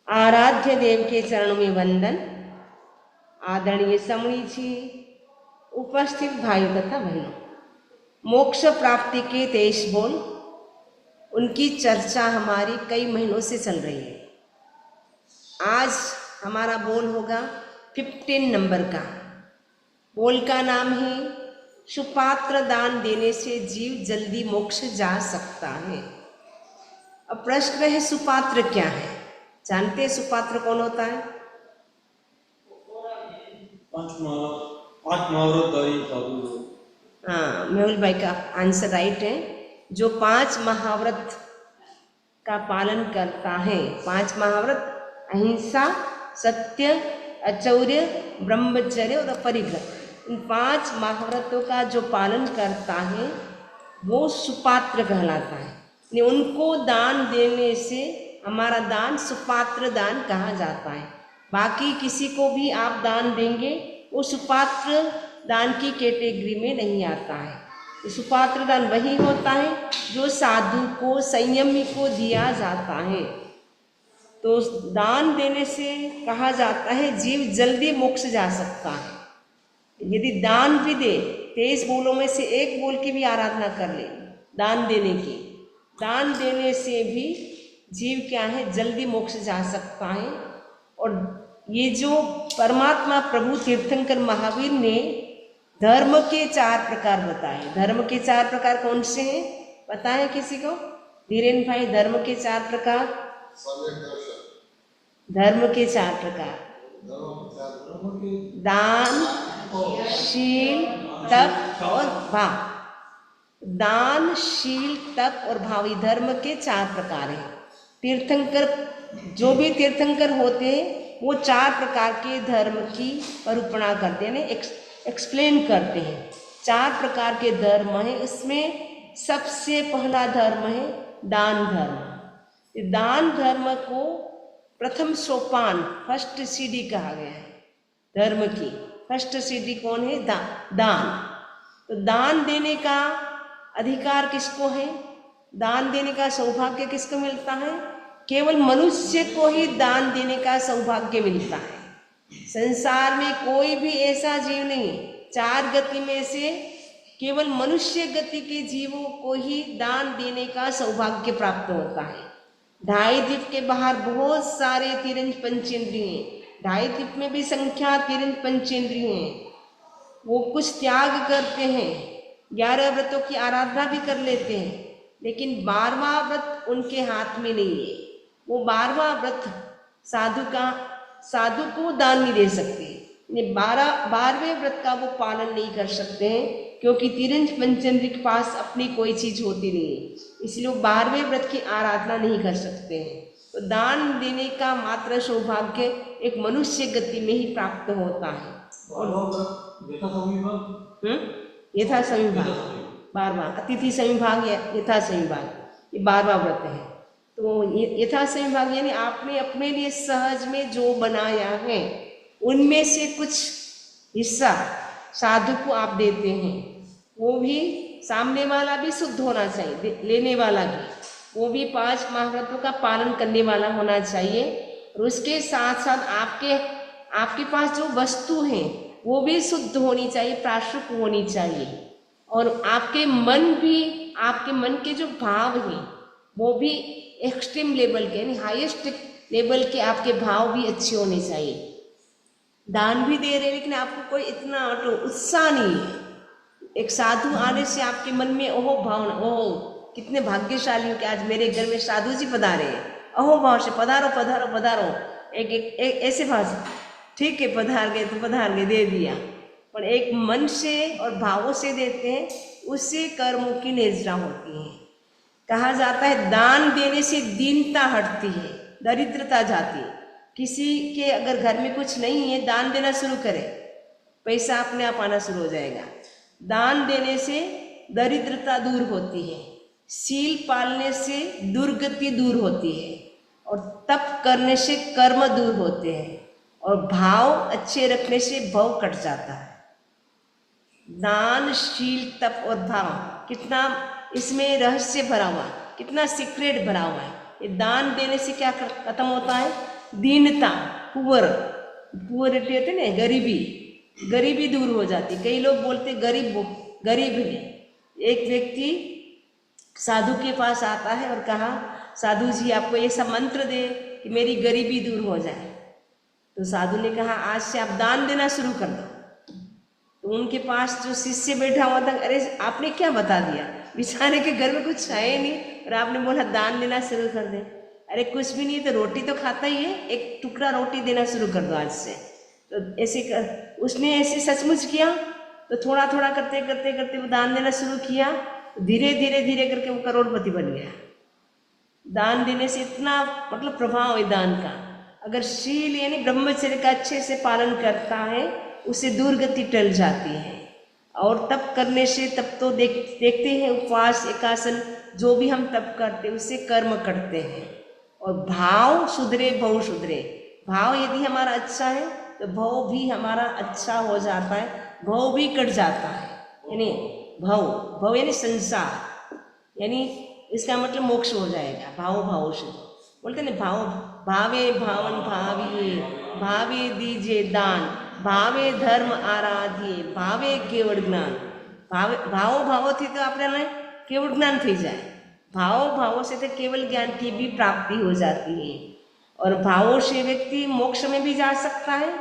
आराध्य देव के चरणों में वंदन। आदरणीय समणी जी, उपस्थित भाइयों तथा बहनों, मोक्ष प्राप्ति के 23 बोल, उनकी चर्चा हमारी कई महीनों से चल रही है। आज हमारा बोल होगा 15 नंबर का। बोल का नाम है सुपात्र दान देने से जीव जल्दी मोक्ष जा सकता है। अब प्रश्न है, सुपात्र क्या है? जानते हैं सुपात्र कौन होता है? हाँ, मेहुल भाई का आंसर राइट है। जो 5 महाव्रत का पालन करता है, 5 महाव्रत अहिंसा, सत्य, अचौर्य, ब्रह्मचर्य और अपरिग्रह, इन 5 महाव्रतों का जो पालन करता है वो सुपात्र कहलाता है। उनको दान देने से हमारा दान सुपात्र दान कहा जाता है। बाकी किसी को भी आप दान देंगे वो सुपात्र दान की कैटेगरी में नहीं आता है। सुपात्र दान वही होता है जो साधु को, संयमी को दिया जाता है। तो दान देने से कहा जाता है जीव जल्दी मोक्ष जा सकता है। यदि दान भी दे, 23 बोलों में से एक बोल की भी आराधना कर ले दान देने की, दान देने से भी जीव क्या है, जल्दी मोक्ष जा सकता है। और ये जो परमात्मा प्रभु तीर्थंकर महावीर ने धर्म के 4 प्रकार बताए। धर्म के 4 प्रकार कौन से हैं पता है किसी को? धीरेन भाई, धर्म के 4 प्रकार। धर्म के 4 प्रकार: दान, शील, तप और भाव। दान, शील, तप और भाव, धर्म के 4 प्रकार हैं। तीर्थंकर, जो भी तीर्थंकर होते हैं वो 4 प्रकार के धर्म की निरूपणा करते हैं, एक्सप्लेन करते हैं। 4 प्रकार के धर्म हैं। इसमें सबसे पहला धर्म है दान धर्म। दान धर्म को प्रथम सोपान, फर्स्ट सीढ़ी कहा गया है। धर्म की फर्स्ट सीढ़ी कौन है? दान। तो दान देने का अधिकार किसको है? दान देने का सौभाग्य किसको मिलता है? केवल मनुष्य को ही दान देने का सौभाग्य मिलता है। संसार में कोई भी ऐसा जीव नहीं, 4 गति में से केवल मनुष्य गति के जीवों को ही दान देने का सौभाग्य प्राप्त होता है। 2.5 द्वीप के बाहर बहुत सारे तिरंज पंचेंद्रिय हैं। 2.5 द्वीप में भी संख्या तिरंज पंचेंद्रिय हैं। वो कुछ त्याग करते हैं, 11 व्रतों की आराधना भी कर लेते हैं, लेकिन 12वां व्रत उनके हाथ में नहीं है। वो 12वां व्रत साधु को दान नहीं दे सकते। 12वें व्रत का वो पालन नहीं कर सकते हैं, क्योंकि तिरंज पंचेंद्रिय के पास अपनी कोई चीज होती नहीं है, इसलिए वो 12वें व्रत की आराधना नहीं कर सकते हैं। तो दान देने का मात्र सौभाग्य एक मनुष्य गति में ही प्राप्त होता है। यथा संविभाग, 12वां अतिथि संविभाग या यथा संविभाग, ये 12वां व्रत है। तो यथा संविभाग यानी आपने अपने लिए सहज में जो बनाया है उनमें से कुछ हिस्सा साधु को आप देते हैं। वो भी सामने वाला भी शुद्ध होना चाहिए, लेने वाला भी, वो भी 5 महाव्रतों का पालन करने वाला होना चाहिए। और उसके साथ साथ आपके पास जो वस्तु है वो भी शुद्ध होनी चाहिए, प्राशुक होनी चाहिए। और आपके मन के जो भाव हैं वो भी एक्सट्रीम लेवल के, यानी हाईएस्ट लेवल के आपके भाव भी अच्छे होने चाहिए। दान भी दे रहे लेकिन आपको कोई इतना उत्साह नहीं है। एक साधु आने से आपके मन में ओहो भावना, ओहो कितने भाग्यशाली हो कि आज मेरे घर में साधु जी पधारे हैं, अहो भाव से पधारो पधारो पधारो, एक ऐसे भाव से, ठीक है पधार गए तो पधार गए, दे दिया। पर एक मन से और भावों से देते हैं, उससे कर्मों की निर्जरा होती है। कहा जाता है दान देने से दीनता हटती है, दरिद्रता जाती है। किसी के अगर घर में कुछ नहीं है, दान देना शुरू करे, पैसा अपने आप आना शुरू हो जाएगा। दान देने से दरिद्रता दूर होती है, शील पालने से दुर्गति दूर होती है, और तप करने से कर्म दूर होते हैं, और भाव अच्छे रखने से भव कट जाता है। दान, शील, तप और भाव, कितना इसमें रहस्य भरा हुआ, कितना सीक्रेट भरा हुआ है। ये दान देने से क्या खत्म होता है? दीनता, पुअरिटी होती है ना, गरीबी दूर हो जाती। कई लोग बोलते गरीब है। एक व्यक्ति साधु के पास आता है और कहा, साधु जी आपको ये सब मंत्र दे कि मेरी गरीबी दूर हो जाए। तो साधु ने कहा, आज से आप दान देना शुरू कर दो। तो उनके पास जो शिष्य बैठा हुआ था, अरे आपने क्या बता दिया, बेचारे के घर में कुछ है नहीं और आपने बोला दान देना शुरू कर दे। अरे कुछ भी नहीं तो रोटी तो खाता ही है, एक टुकड़ा रोटी देना शुरू कर दो आज से। तो ऐसे उसने ऐसे सचमुच किया। तो थोड़ा थोड़ा करते करते करते वो दान देना शुरू किया। धीरे धीरे करके वो करोड़पति बन गया। दान देने से इतना मतलब प्रभाव है दान का। अगर शील यानी ब्रह्मचर्य का अच्छे से पालन करता है, उसे दुर्गति टल जाती है। और तप करने से, तप तो देखते हैं, उपवास एकासन जो भी हम तप करते हैं उससे कर्म करते हैं। और भाव सुधरे भव सुधरे। भाव यदि हमारा अच्छा है तो भव भी हमारा अच्छा हो जाता है, भव भी कट जाता है। यानी भव यानी संसार, यानी इसका मतलब मोक्ष हो जाएगा। भाव से बोलते ना, भावे भावन भाविये, भावे दीजिए दान, भावे धर्म आराधिए, भावे केवल ज्ञान। भाव थी तो आपने केवल ज्ञान थी जाए। भाव से तो केवल ज्ञान की भी प्राप्ति हो जाती है। और भावों से व्यक्ति मोक्ष में भी जा सकता है,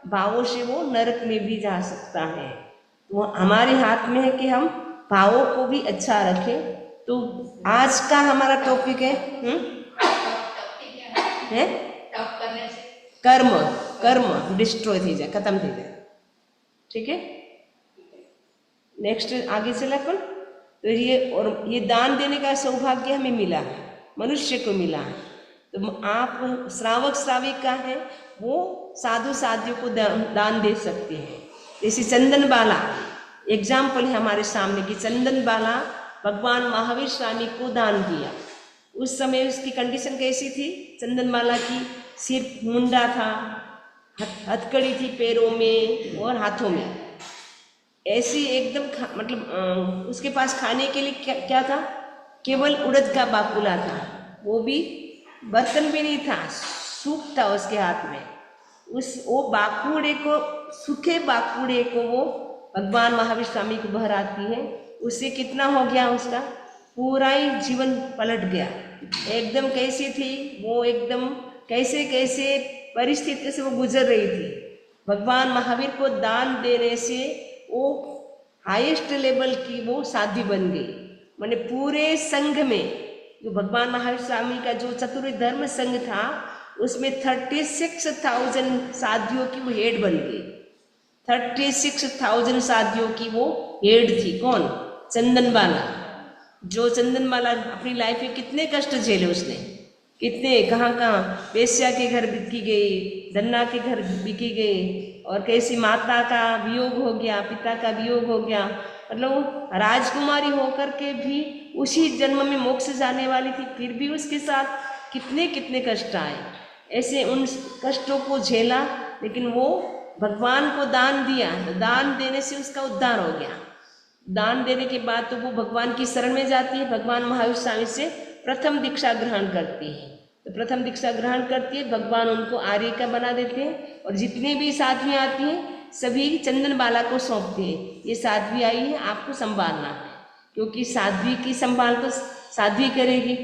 भावों से वो नरक में भी जा सकता है। तो हमारे हाथ में है कि हम भावों को भी अच्छा रखें। तो आज का हमारा टॉपिक है कर्म डिस्ट्रॉय थी जाए, खत्म थी जाए। ठीक है, नेक्स्ट आगे चले अपन। तो ये दान देने का सौभाग्य हमें मिला है, मनुष्य को मिला है। तो आप श्रावक श्राविका है, वो साधु साधियों को दान दे सकते हैं। जैसे चंदन बाला एग्जाम्पल है हमारे सामने कि चंदन बाला भगवान महावीर स्वामी को दान दिया। उस समय उसकी कंडीशन कैसी थी? चंदन माला की सिर मुंडा था, हथकड़ी थी पैरों में और हाथों में, ऐसी एकदम मतलब उसके पास खाने के लिए क्या था? केवल उड़द का बाकुला था, वो भी बर्तन भी नहीं था, सूप था उसके हाथ में। वो बाकुड़े को, सूखे बाकुड़े को वो भगवान महावीर स्वामी को बहराती है। उससे कितना हो गया, उसका पूरा ही जीवन पलट गया। एकदम कैसी थी वो, एकदम कैसे कैसे परिस्थिति से वो गुजर रही थी। भगवान महावीर को दान देने से वो हाईएस्ट लेवल की वो साध्वी बन गई। मैंने पूरे संघ में जो भगवान महावीर स्वामी का जो चतुर्थ धर्म संघ था, उसमें 36,000 साधियों की वो हेड बन गई। 36,000 साधियों की वो हेड थी। कौन? चंदनबाला। जो चंदनबाला अपनी लाइफ में कितने कष्ट झेले उसने, कितने कहाँ वेश्या के घर बिकी गई, धन्ना के घर बिकी गई, और कैसी माता का वियोग हो गया, पिता का वियोग हो गया। मतलब राजकुमारी होकर के भी उसी जन्म में मोक्ष जाने वाली थी, फिर भी उसके साथ कितने कितने कष्ट आए। ऐसे उन कष्टों को झेला, लेकिन वो भगवान को दान दिया, तो दान देने से उसका उद्धार हो गया। दान देने के बाद तो वो भगवान की शरण में जाती है, भगवान महावीर स्वामी से प्रथम दीक्षा ग्रहण करती है। तो प्रथम दीक्षा ग्रहण करती है, भगवान उनको आर्य का बना देते हैं, और जितने भी साध्वी आती हैं सभी चंदन बाला को सौंपते हैं, ये साध्वी आई है, आपको संभालना है, क्योंकि साध्वी की संभाल तो साध्वी करेगी।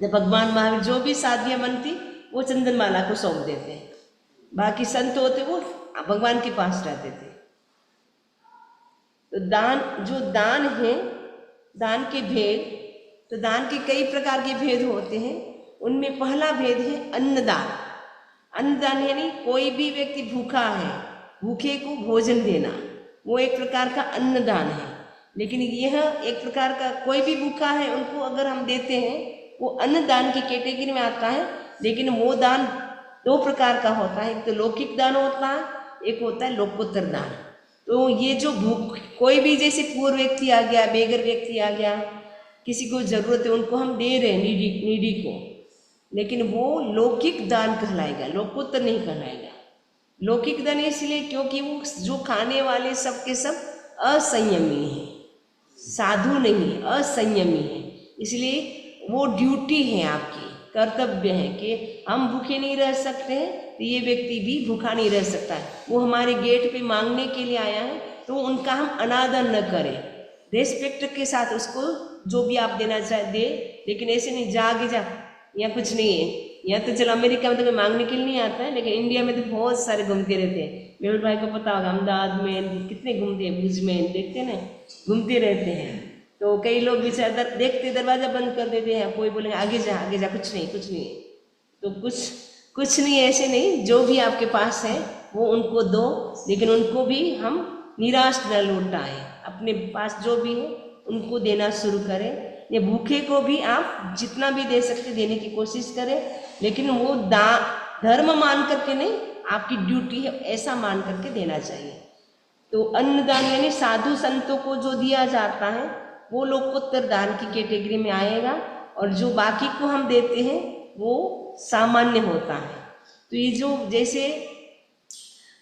जब भगवान महावीर जो भी साध्वियाँ बनती वो चंदन बाला को सौंप देते हैं, बाकी संत होते वो भगवान के पास रहते थे। तो जो दान है, दान के भेद, तो दान के कई प्रकार के भेद होते हैं। उनमें पहला भेद है अन्नदान। अन्नदान यानी कोई भी व्यक्ति भूखा है, भूखे को भोजन देना, वो एक प्रकार का अन्नदान है। लेकिन यह एक प्रकार का, कोई भी भूखा है उनको अगर हम देते हैं, वो अन्नदान की कैटेगरी में आता है। लेकिन वो दान दो प्रकार का होता है, एक तो लौकिक दान होता है, एक होता है लोकोत्तर दान। तो ये जो कोई भी, जैसे पूर्व व्यक्ति आ गया, बेगर व्यक्ति आ गया, किसी को जरूरत है उनको हम दे रहे हैं, नीडी को, लेकिन वो लौकिक दान कहलाएगा, लोकोत्तर नहीं कहलाएगा। लौकिक दान इसलिए क्योंकि वो जो खाने वाले सब के सब असंयमी हैं, साधु नहीं, असंयमी है, इसलिए वो ड्यूटी है आपकी। कर्तव्य है कि हम भूखे नहीं रह सकते हैं, तो ये व्यक्ति भी भूखा नहीं रह सकता है। वो हमारे गेट पे मांगने के लिए आया है, तो उनका हम अनादर न करें, रेस्पेक्ट के साथ उसको जो भी आप देना चाहे दे, लेकिन ऐसे नहीं जा आगे जा, यहाँ कुछ नहीं है। यहाँ तो चलो अमेरिका में तो कोई मांगने के लिए नहीं आता है, लेकिन इंडिया में तो बहुत सारे घूमते रहते हैं। मेहुल भाई को पता होगा, अहमदाबाद में कितने घूमते हैं, भुज में देखते हैं ना, घूमते रहते हैं। तो कई लोग बेचारे देखते दरवाजा बंद कर देते हैं, कोई बोलेंगे आगे जा आगे जा, कुछ नहीं कुछ नहीं। तो कुछ नहीं, ऐसे नहीं, जो भी आपके पास है वो उनको दो, लेकिन उनको भी हम निराश न लौटाएं। अपने पास जो भी है उनको देना शुरू करें। ये भूखे को भी आप जितना भी दे सकते देने की कोशिश करें, लेकिन वो धर्म मान करके नहीं, आपकी ड्यूटी है ऐसा मान करके देना चाहिए। तो अन्नदान यानी साधु संतों को जो दिया जाता है वो लोकोत्तर दान की कैटेगरी में आएगा, और जो बाकी को हम देते हैं वो सामान्य होता है। तो ये जो जैसे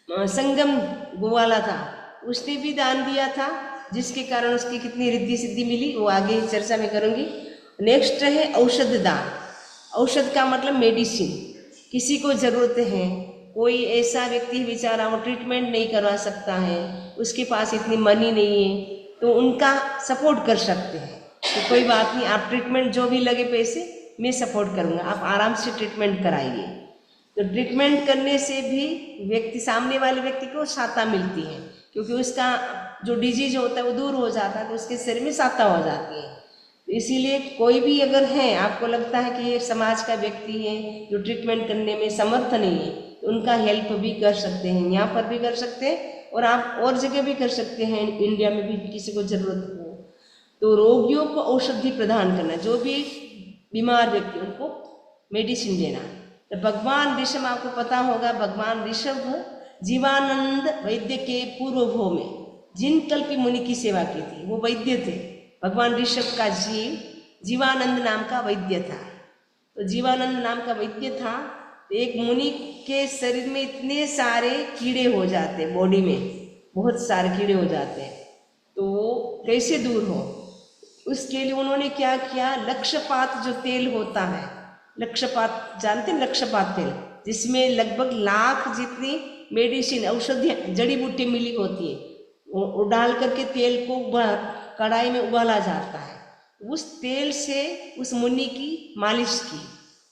संगम गोवाला था, उसने भी दान दिया था, जिसके कारण उसकी कितनी रिद्धि सिद्धि मिली वो आगे चर्चा में करूँगी। नेक्स्ट है औषध दान। औषध का मतलब मेडिसिन, किसी को ज़रूरत है, कोई ऐसा व्यक्ति बेचारा वो ट्रीटमेंट नहीं करवा सकता है, उसके पास इतनी मनी नहीं है, तो उनका सपोर्ट कर सकते हैं। तो कोई बात नहीं, आप ट्रीटमेंट जो भी लगे पैसे मैं सपोर्ट करूँगा, आप आराम से ट्रीटमेंट कराइए। तो ट्रीटमेंट करने से भी व्यक्ति, सामने वाले व्यक्ति को साता मिलती है, क्योंकि उसका जो डिजीज होता है वो दूर हो जाता है, तो उसके शरीर में साता हो जाती है। तो इसीलिए कोई भी अगर है, आपको लगता है कि ये समाज का व्यक्ति है जो ट्रीटमेंट करने में समर्थ नहीं है, तो उनका हेल्प भी कर सकते हैं, यहाँ पर भी कर सकते हैं और आप और जगह भी कर सकते हैं, इंडिया में भी किसी को ज़रूरत हो। तो रोगियों को औषधि प्रदान करना, जो भी बीमार व्यक्ति उनको मेडिसिन देना। तो भगवान ऋषभ, आपको पता होगा, भगवान ऋषभ जीवानंद वैद्य के पूर्व भव में जिन कल्पी मुनि की सेवा की थी वो वैद्य थे। भगवान ऋषभ का जीव जीवानंद नाम का वैद्य था। तो जीवानंद नाम का वैद्य था, तो एक मुनि के शरीर में इतने सारे कीड़े हो जाते, बॉडी में बहुत सारे कीड़े हो जाते हैं, तो वो कैसे दूर हो, उसके लिए उन्होंने क्या किया, लक्षपात जो तेल होता है, लक्षपात जानते हैं, लक्षपात तेल, जिसमें लगभग लाख जितनी मेडिसिन औषधियाँ जड़ी बूटी मिली होती है, वो डाल करके तेल को कढ़ाई में उबाला जाता है। उस तेल से उस मुनि की मालिश की,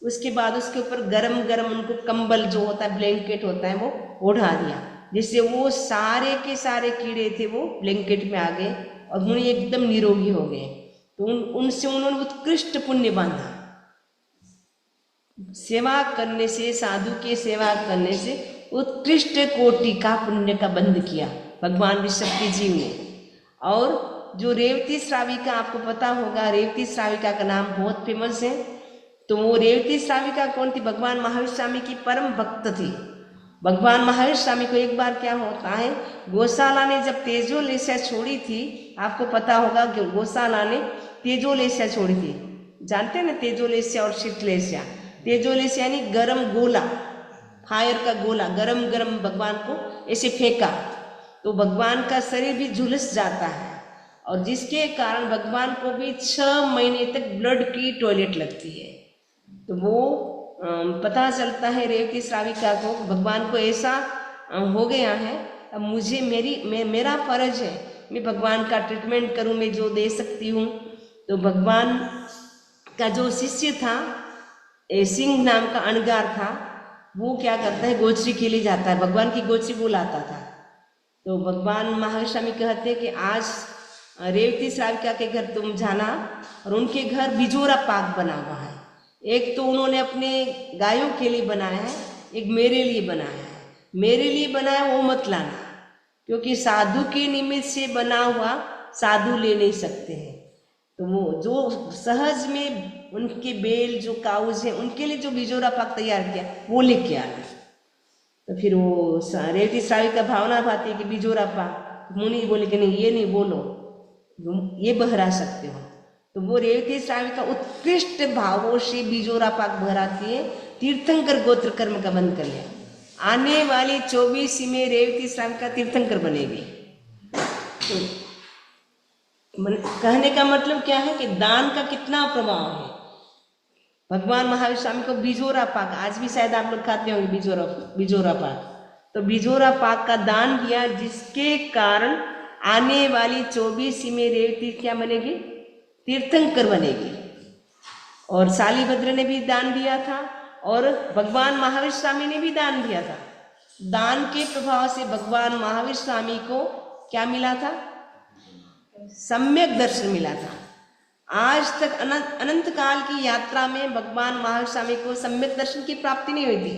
उसके बाद उसके ऊपर गरम गरम उनको कंबल जो होता है, ब्लैंकेट होता है, वो ओढ़ा दिया, जिससे वो सारे के सारे कीड़े थे वो ब्लैंकेट में आ गए और मुनि एकदम निरोगी हो गए। तो उनसे उन्होंने उत्कृष्ट पुण्य बांधा। सेवा करने से, साधु के सेवा करने से उत्कृष्ट कोटि का पुण्य का बंध किया भगवान ऋषभ के जीव ने। और जो रेवती श्राविका, आपको पता होगा, रेवती श्राविका का नाम बहुत फेमस है। तो वो रेवती श्राविका कौन थी? भगवान महावीर स्वामी की परम भक्त थी। भगवान महावीर स्वामी को एक बार क्या होता है, गौशाला ने जब तेजोलेस्या छोड़ी थी, आपको पता होगा कि गौशाला ने तेजोलेस्या छोड़ी थी, जानते हैं ना, तेजोलेस्या और शीतलेस्या। तेजोलेस्या यानी गरम गोला, फायर का गोला, गरम गरम भगवान को ऐसे फेंका, तो भगवान का शरीर भी झुलस जाता है, और जिसके कारण भगवान को भी 6 महीने तक ब्लड की टॉयलेट लगती है। तो वो पता चलता है रेवती श्राविका को, भगवान को ऐसा हो गया है, अब मुझे मेरा फर्ज है, मैं भगवान का ट्रीटमेंट करूं, मैं जो दे सकती हूँ। तो भगवान का जो शिष्य था, सिंह नाम का अणगार था, वो क्या करता है, गोचरी के लिए जाता है, भगवान की गोचरी बुलाता था। तो भगवान महावीर स्वामी कहते हैं कि आज रेवती श्राविका के घर तुम जाना, और उनके घर बिजोरा पाक बना हुआ है। एक तो उन्होंने अपने गायों के लिए बनाया है, एक मेरे लिए बनाया है। मेरे लिए बनाया वो मत लाना, क्योंकि साधु के निमित्त से बना हुआ साधु ले नहीं सकते हैं। तो वो जो सहज में उनके बेल जो काउज हैं, उनके लिए जो बिजोरा पाक तैयार किया वो लेके आना। तो फिर वो रेवती श्राविका भावना पाती है कि बिजोरा पाक, मुनि बोले कि नहीं, ये नहीं बोलो, ये बहरा सकते हो। तो वो रेवती श्राविका उत्कृष्ट भावों से बिजोरा पाक बहराती है। तीर्थंकर गोत्र कर्म का बंद कर लिया, आने वाली 24 में रेवती श्राविका तीर्थंकर बनेगी। तो कहने का मतलब क्या है कि दान का कितना प्रभाव है। भगवान महावीर स्वामी को बिजोरा पाक, आज भी शायद आप लोग खाते होंगे बिजोरा पाक, तो बिजोरा पाक का दान किया, जिसके कारण आने वाली 24वीं रेवती क्या बनेगी? तीर्थंकर बनेगी। और शालिभद्र ने भी दान दिया था और भगवान महावीर स्वामी ने भी दान दिया था। दान के प्रभाव से भगवान महावीर स्वामी को क्या मिला था? सम्यक दर्शन मिला था। आज तक अनंत काल की यात्रा में भगवान महावीर स्वामी को सम्यक दर्शन की प्राप्ति नहीं हुई थी।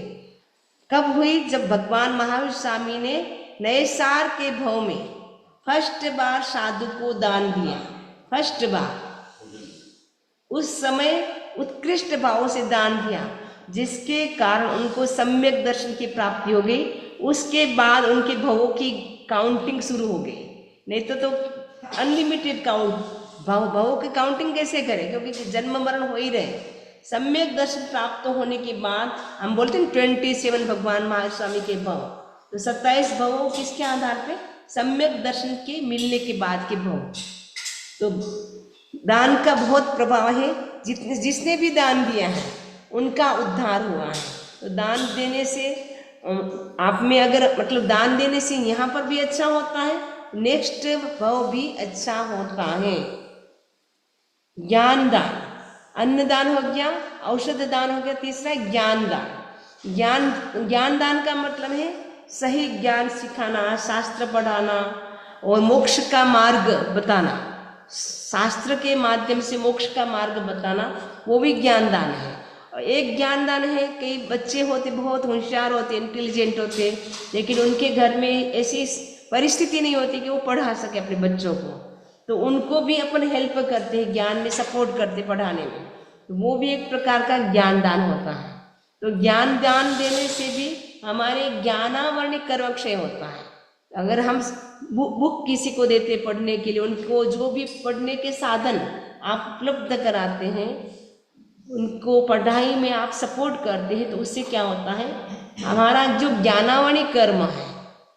कब हुई? जब भगवान महावीर स्वामी ने नए सार के भाव में फर्स्ट बार साधु को दान दिया, फर्स्ट बार। उस समय उत्कृष्ट भाव से दान दिया, जिसके कारण उनको सम्यक दर्शन की प्राप्ति हो गई। उसके बाद उनके भवों की काउंटिंग शुरू हो गई। नहीं तो अनलिमिटेड भवों की काउंटिंग कैसे करें, क्योंकि जन्म मरण हो ही रहे। सम्यक दर्शन प्राप्त होने के बाद हम बोलते हैं 27 भगवान महावीर स्वामी के भव, तो 27 भवों किसके आधार पे? सम्यक दर्शन के मिलने के बाद के भव। तो दान का बहुत प्रभाव है। जिसने भी दान दिया है उनका उद्धार हुआ है। तो दान देने से आप में अगर मतलब दान देने से यहाँ पर भी अच्छा होता है, नेक्स्ट भाव भी अच्छा होता है। ज्ञान दान, अन्न दान हो गया, औषध दान हो गया, तीसरा है ज्ञान दान। ज्ञान दान का मतलब है सही ज्ञान सिखाना, शास्त्र पढ़ाना और मोक्ष का मार्ग बताना। शास्त्र के माध्यम से मोक्ष का मार्ग बताना, वो भी ज्ञान दान है। और एक ज्ञान दान है, कई बच्चे होते बहुत होशियार होते, इंटेलिजेंट होते, लेकिन उनके घर में ऐसी परिस्थिति नहीं होती कि वो पढ़ा सके अपने बच्चों को, तो उनको भी अपन हेल्प करते हैं, ज्ञान में सपोर्ट करते पढ़ाने में। तो वो भी एक प्रकार का ज्ञान दान होता है। तो ज्ञान दान देने से भी हमारे ज्ञानावरण कर्मक्षय होता है। अगर हम बुक किसी को देते पढ़ने के लिए, उनको जो भी पढ़ने के साधन आप उपलब्ध कराते हैं, उनको पढ़ाई में आप सपोर्ट करते हैं, तो उससे क्या होता है? हमारा जो ज्ञानावणी कर्म है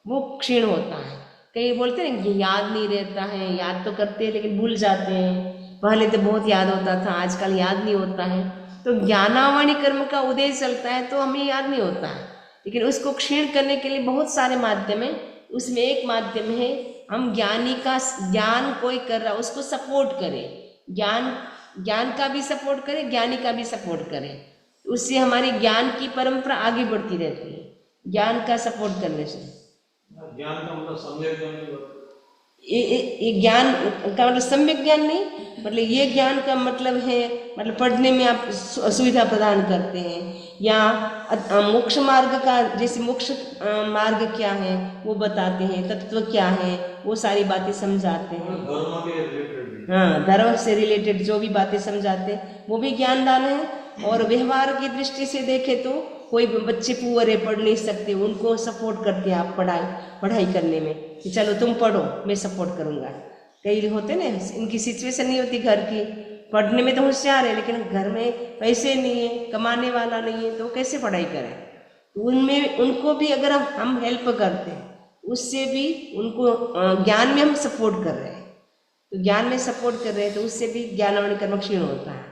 वो क्षीण होता है। कई बोलते हैं कि याद नहीं रहता है, याद तो करते हैं लेकिन भूल जाते हैं। पहले तो बहुत याद होता था, आजकल याद नहीं होता है। तो ज्ञानावणी कर्म का उदय चलता है तो हमें याद नहीं होता है, लेकिन उसको क्षीण करने के लिए बहुत सारे माध्यम है। उसमें एक माध्यम है हम ज्ञानी का ज्ञान कोई कर रहा उसको सपोर्ट करें, ज्ञान का भी सपोर्ट करें, ज्ञानी का भी सपोर्ट करें। उससे हमारी ज्ञान की परंपरा आगे बढ़ती रहती है, ज्ञान का सपोर्ट करने से। ज्ञान का मतलब सम्यक ज्ञान, ये ज्ञान का मतलब सम्यक ज्ञान नहीं, मतलब ये ज्ञान का मतलब है मतलब पढ़ने में आप सुविधा प्रदान करते हैं, या मोक्ष मार्ग का, जैसे मोक्ष मार्ग क्या है वो बताते हैं, तत्व क्या है वो सारी बातें समझाते हैं। धर्म के रिलेटेड, हाँ, धर्म से रिलेटेड जो भी बातें समझाते हैं वो भी ज्ञान दान है। और व्यवहार की दृष्टि से देखें तो कोई बच्चे पुअर है, पढ़ नहीं सकते, उनको सपोर्ट करते हैं आप पढ़ाई करने में, कि चलो तुम पढ़ो मैं सपोर्ट करूँगा। कई होते ना, इनकी सिचुएशन नहीं होती घर की, पढ़ने में तो होशियार है लेकिन घर में पैसे नहीं है, कमाने वाला नहीं है, तो कैसे पढ़ाई करें। उनमें उनको भी अगर हम हेल्प करते हैं, उससे भी उनको ज्ञान में हम सपोर्ट कर रहे हैं। तो ज्ञान में सपोर्ट कर रहे हैं तो उससे भी ज्ञानावरण कर्म क्षीण होता है।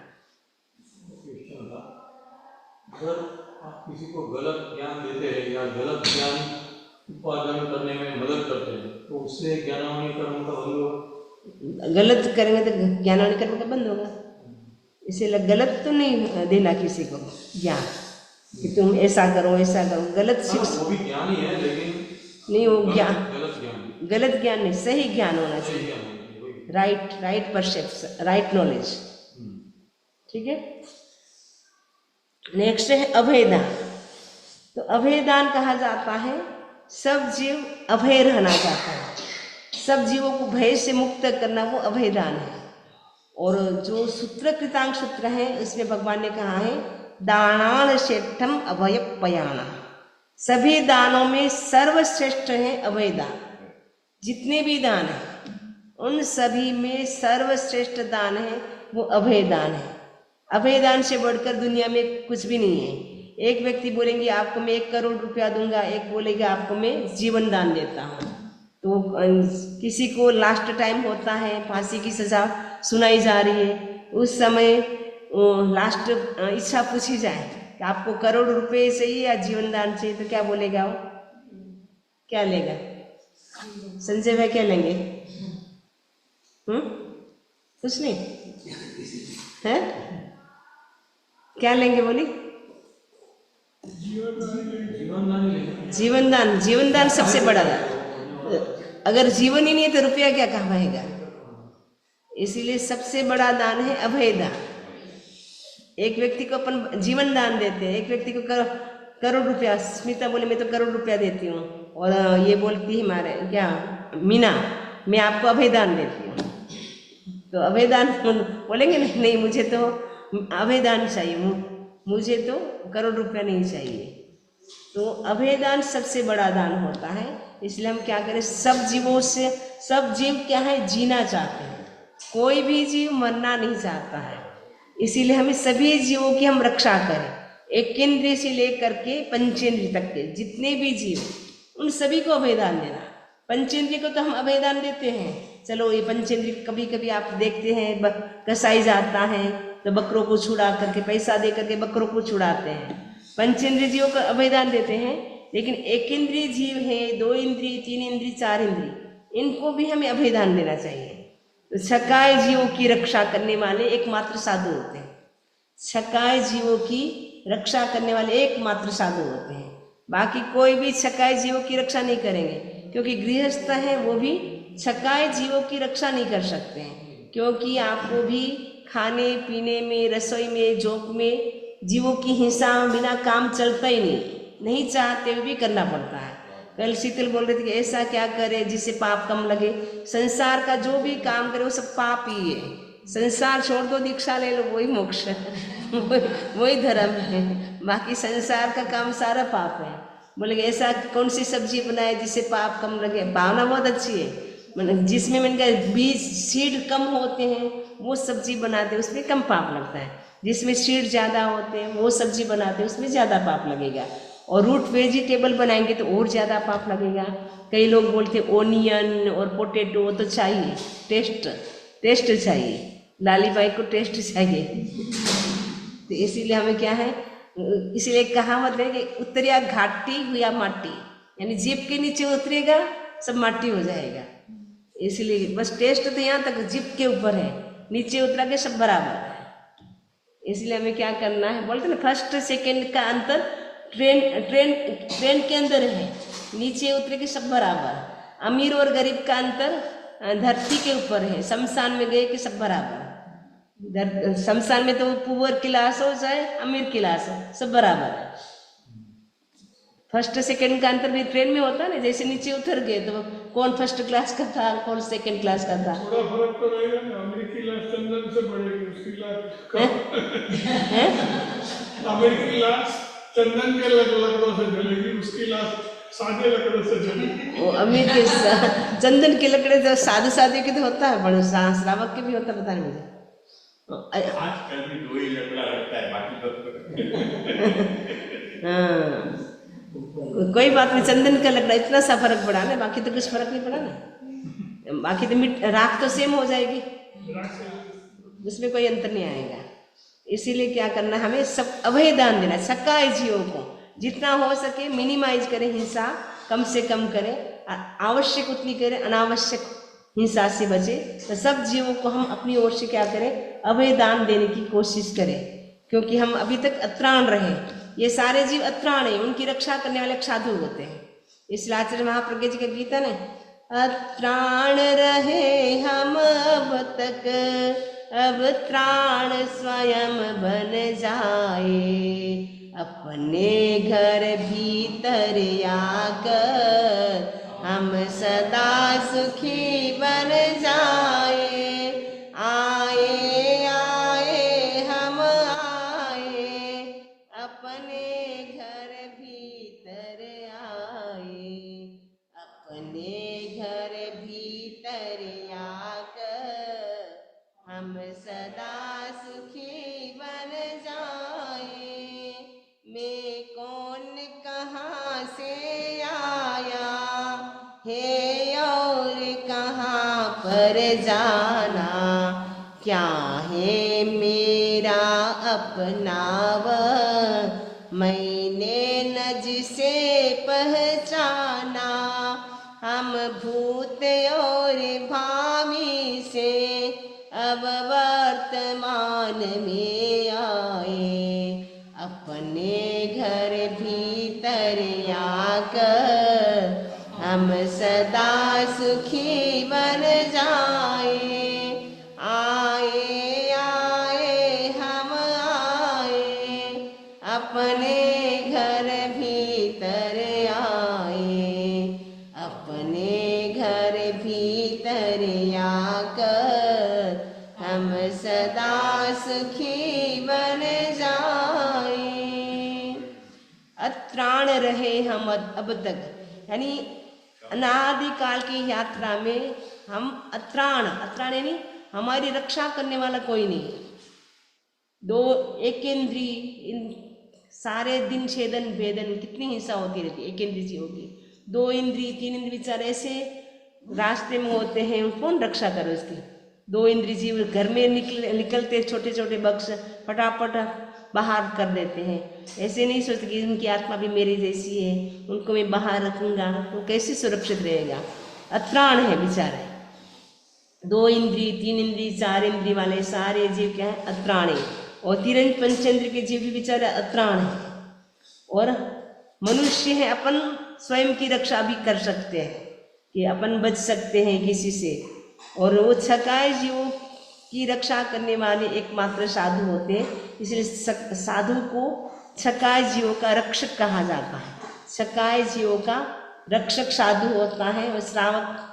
अगर आप किसी को गलत ज्ञान देते हैं या गलत ज्ञान उपार्जन करने में मदद करते हैं, तो उससे ज्ञानावरण कर्म का बंद होगा। गलत करेंगे तो ज्ञानावरण कर्म का बंद होगा। इसीलिए गलत तो नहीं देना किसी को ज्ञान कि तुम ऐसा करो ऐसा करो, गलत शिक्षा। वो भी ज्ञान ही है लेकिन नहीं, वो ज्ञान गलत ज्ञान नहीं, सही ज्ञान होना चाहिए, राइट परसेप्शन, राइट नॉलेज। ठीक है। नेक्स्ट है अभयदान। तो अभयदान कहा जाता है सब जीव अभय रहना चाहता है, सब जीवों को भय से मुक्त करना, वो अभयदान है। और जो सूत्र कृतांग सूत्र है उसमें भगवान ने कहा है दानान श्रेष्ठम अभय पयाना, सभी दानों में सर्वश्रेष्ठ है अभयदान। जितने भी दान है उन सभी में सर्वश्रेष्ठ दान है वो अभयदान है। अभयदान से बढ़कर दुनिया में कुछ भी नहीं है। एक व्यक्ति बोलेंगे आपको मैं 1 करोड़ रुपया दूंगा, एक बोलेगा आपको मैं जीवन दान देता हूँ। तो किसी को लास्ट टाइम होता है, फांसी की सजा सुनाई जा रही है, उस समय लास्ट इच्छा पूछी जाए कि आपको करोड़ रुपए चाहिए या जीवन दान चाहिए, तो क्या बोलेगा वो? क्या लेगा? संजय भाई क्या लेंगे? कुछ नहीं है? क्या लेंगे बोली? जीवन दान सबसे बड़ा दान। अगर जीवन ही नहीं है तो रुपया क्या कमाएगा? इसीलिए सबसे बड़ा दान है अभय दान। एक व्यक्ति को अपन जीवन दान देते हैं, एक व्यक्ति को करोड़ रुपया, स्मिता बोले मैं तो करोड़ रुपया देती हूँ, और ये बोलती है हमारे क्या मीना, मैं आपको अभय दान देती हूँ। तो अभय दान बोलेंगे नहीं मुझे तो अभय दान चाहिए, मुझे तो करोड़ रुपया नहीं चाहिए। तो अभय दान सबसे बड़ा दान होता है। इसलिए हम क्या करें, सब जीवों से, सब जीव क्या है, जीना चाहते हैं, कोई भी जीव मरना नहीं चाहता है। इसीलिए हमें सभी जीवों की हम रक्षा करें, एक इंद्रिय से लेकर के पंचेंद्रिय तक के जितने भी जीव, उन सभी को अभयदान देना। पंचेंद्रिय को तो हम अभयदान देते हैं, चलो ये पंचेंद्रिय कभी कभी आप देखते हैं कसाई जाता है तो बकरों को छुड़ा करके, पैसा दे करके बकरों को छुड़ाते हैं, पंचेंद्रिय जीवों को अभयदान देते हैं। लेकिन एक इंद्रिय जीव है, 2 इंद्रिय, 3 इंद्रिय, 4 इंद्रिय, इनको भी हमें अभयदान देना चाहिए। तो छकाय जीवों की रक्षा करने वाले एकमात्र साधु होते हैं, छकाय जीवों की रक्षा करने वाले एकमात्र साधु होते हैं। बाकी कोई भी छकाय जीवों की रक्षा नहीं करेंगे, क्योंकि गृहस्थ हैं वो भी छकाय जीवों की रक्षा नहीं कर सकते हैं, क्योंकि आपको भी खाने पीने में, रसोई में, जोक में जीवों की हिंसा बिना काम चलता ही नहीं चाहते हुए भी करना पड़ता है। कल शीतल बोल रहे थे कि ऐसा क्या करे जिससे पाप कम लगे। संसार का जो भी काम करे वो सब पाप ही है। संसार छोड़ दो, दीक्षा ले लो, वही मोक्ष है, वही धर्म है। बाकी संसार का काम सारा पाप है। बोले ऐसा कौन सी सब्जी बनाए जिससे पाप कम लगे। भावना बहुत अच्छी है, मतलब जिसमें मैंने बीज सीड कम होते हैं वो सब्जी बनाते हैं, उसमें कम पाप लगता है। जिसमें सीड ज़्यादा होते हैं वो सब्जी बनाते हैं, उसमें ज़्यादा पाप लगेगा। और रूट वेजिटेबल बनाएंगे तो और ज़्यादा पाप लगेगा। कई लोग बोलते हैं ओनियन और पोटैटो तो चाहिए, टेस्ट चाहिए, लाली बाई को टेस्ट चाहिए। तो इसीलिए हमें क्या है, इसीलिए कहावत है कि उतरिया घाटी हुआ माटी, यानी जीभ के नीचे उतरेगा सब माटी हो जाएगा। इसलिए बस टेस्ट तो यहाँ तक जीभ के ऊपर है, नीचे उतरा के सब बराबर है। इसलिए हमें क्या करना है, बोलते ना फर्स्ट सेकंड का अंतर ट्रेन के अंदर है, नीचे उतरे के सब बराबर। अमीर और गरीब का अंतर धरती के ऊपर है, शमशान में गए कि सब बराबर। शमशान में तो पुअर क्लास हो चाहे अमीर क्लास हो, सब बराबर है। फर्स्ट सेकंड का अंतर भी ट्रेन में होता है ना, जैसे नीचे उतर गए तो कौन फर्स्ट क्लास का था, कौन सेकंड क्लास का था। थोड़ा फर्क तो रहेगा ना, अमेरिकी लाश चंदन से बढ़ेगी, उसकी लाश अमेरिकी लाश चंदन के लकड़ों से जलेगी, उसकी लाश सादे लकड़ों से जलेगी। वो अमीर के चंदन के लकड़े तो सादे के तो होता है, बड़े श्रावक के भी होता है, पता नहीं मुझे। आजकल भी 2 ही लकड़ा रखता है, बाकी हाँ कोई बात नहीं, चंदन का लकड़ा इतना सा फर्क पड़ा ना, बाकी तो कुछ फर्क नहीं पड़ा ना। बाकी तो राख तो सेम हो जाएगी, उसमें कोई अंतर नहीं आएगा। इसीलिए क्या करना, हमें सब अभय दान देना, छकाय जीवों को जितना हो सके मिनिमाइज करें, हिंसा कम से कम करें, आवश्यक उतनी करें, अनावश्यक हिंसा से बचे। तो सब जीवों को हम अपनी ओर से क्या करें, अभय दान देने की कोशिश करें, क्योंकि हम अभी तक अत्राण रहे। ये सारे जीव अत्राण है, उनकी रक्षा करने वाले साधु होते हैं। इसलिए आचार्य महाप्रज्ञ जी का गीता ने, अत्राण रहे हम अब तक, अब त्राण स्वयं बन जाए, अपने घर भीतर आकर हम सदा सुखी बन जाए। आए आए हम आए, अपने घर भीतर आए, अपने घर भीतर आकर हम सदा सुखी बन जाए। मैं कौन कहाँ से आया है और कहाँ पर जाना, क्या है मेरा अपनाव, मैंने नज से पहचाना, हम भूत और भावी से अब वर्तमान में आए, अपने घर भीतर आकर हम सदा सुखी बन जाए। आए आए हम आए, अपने घर भीतर आए, अपने घर भीतर आकर हम सदा सुखी बन जाए। अत्राण रहे हम अब तक, यानी अनादिकाल की यात्रा में हम अत्राण, अत्राण यानी हमारी रक्षा करने वाला कोई नहीं। दो एक इंद्री, इन सारे दिन छेदन भेदन कितनी हिंसा होती रहती है एक इंद्री जीवों की। दो इंद्री तीन इंद्री बेचारे ऐसे रास्ते में होते हैं, कौन रक्षा करे उसकी। दो इंद्री जीव घर में निकलते छोटे छोटे बक्स फटाफट बाहर कर देते हैं। ऐसे नहीं सोचते कि उनकी आत्मा भी मेरी जैसी है, उनको मैं बाहर रखूंगा तो कैसे सुरक्षित रहेगा। अत्राण है बेचारे, दो इंद्री तीन इंद्री चार इंद्री वाले सारे जीव क्या है, अत्राण है। और तीन पंचेंद्र के जीव भी बेचारे अत्राण है। और मनुष्य है, अपन स्वयं की रक्षा भी कर सकते हैं कि अपन बच सकते हैं किसी से। और वो छकाए जीवों की रक्षा करने वाले एकमात्र साधु होते हैं, इसलिए साधु को छकाए जीवों का रक्षक कहा जाता है। छकाए जीवों का रक्षक साधु होता है, और श्रावक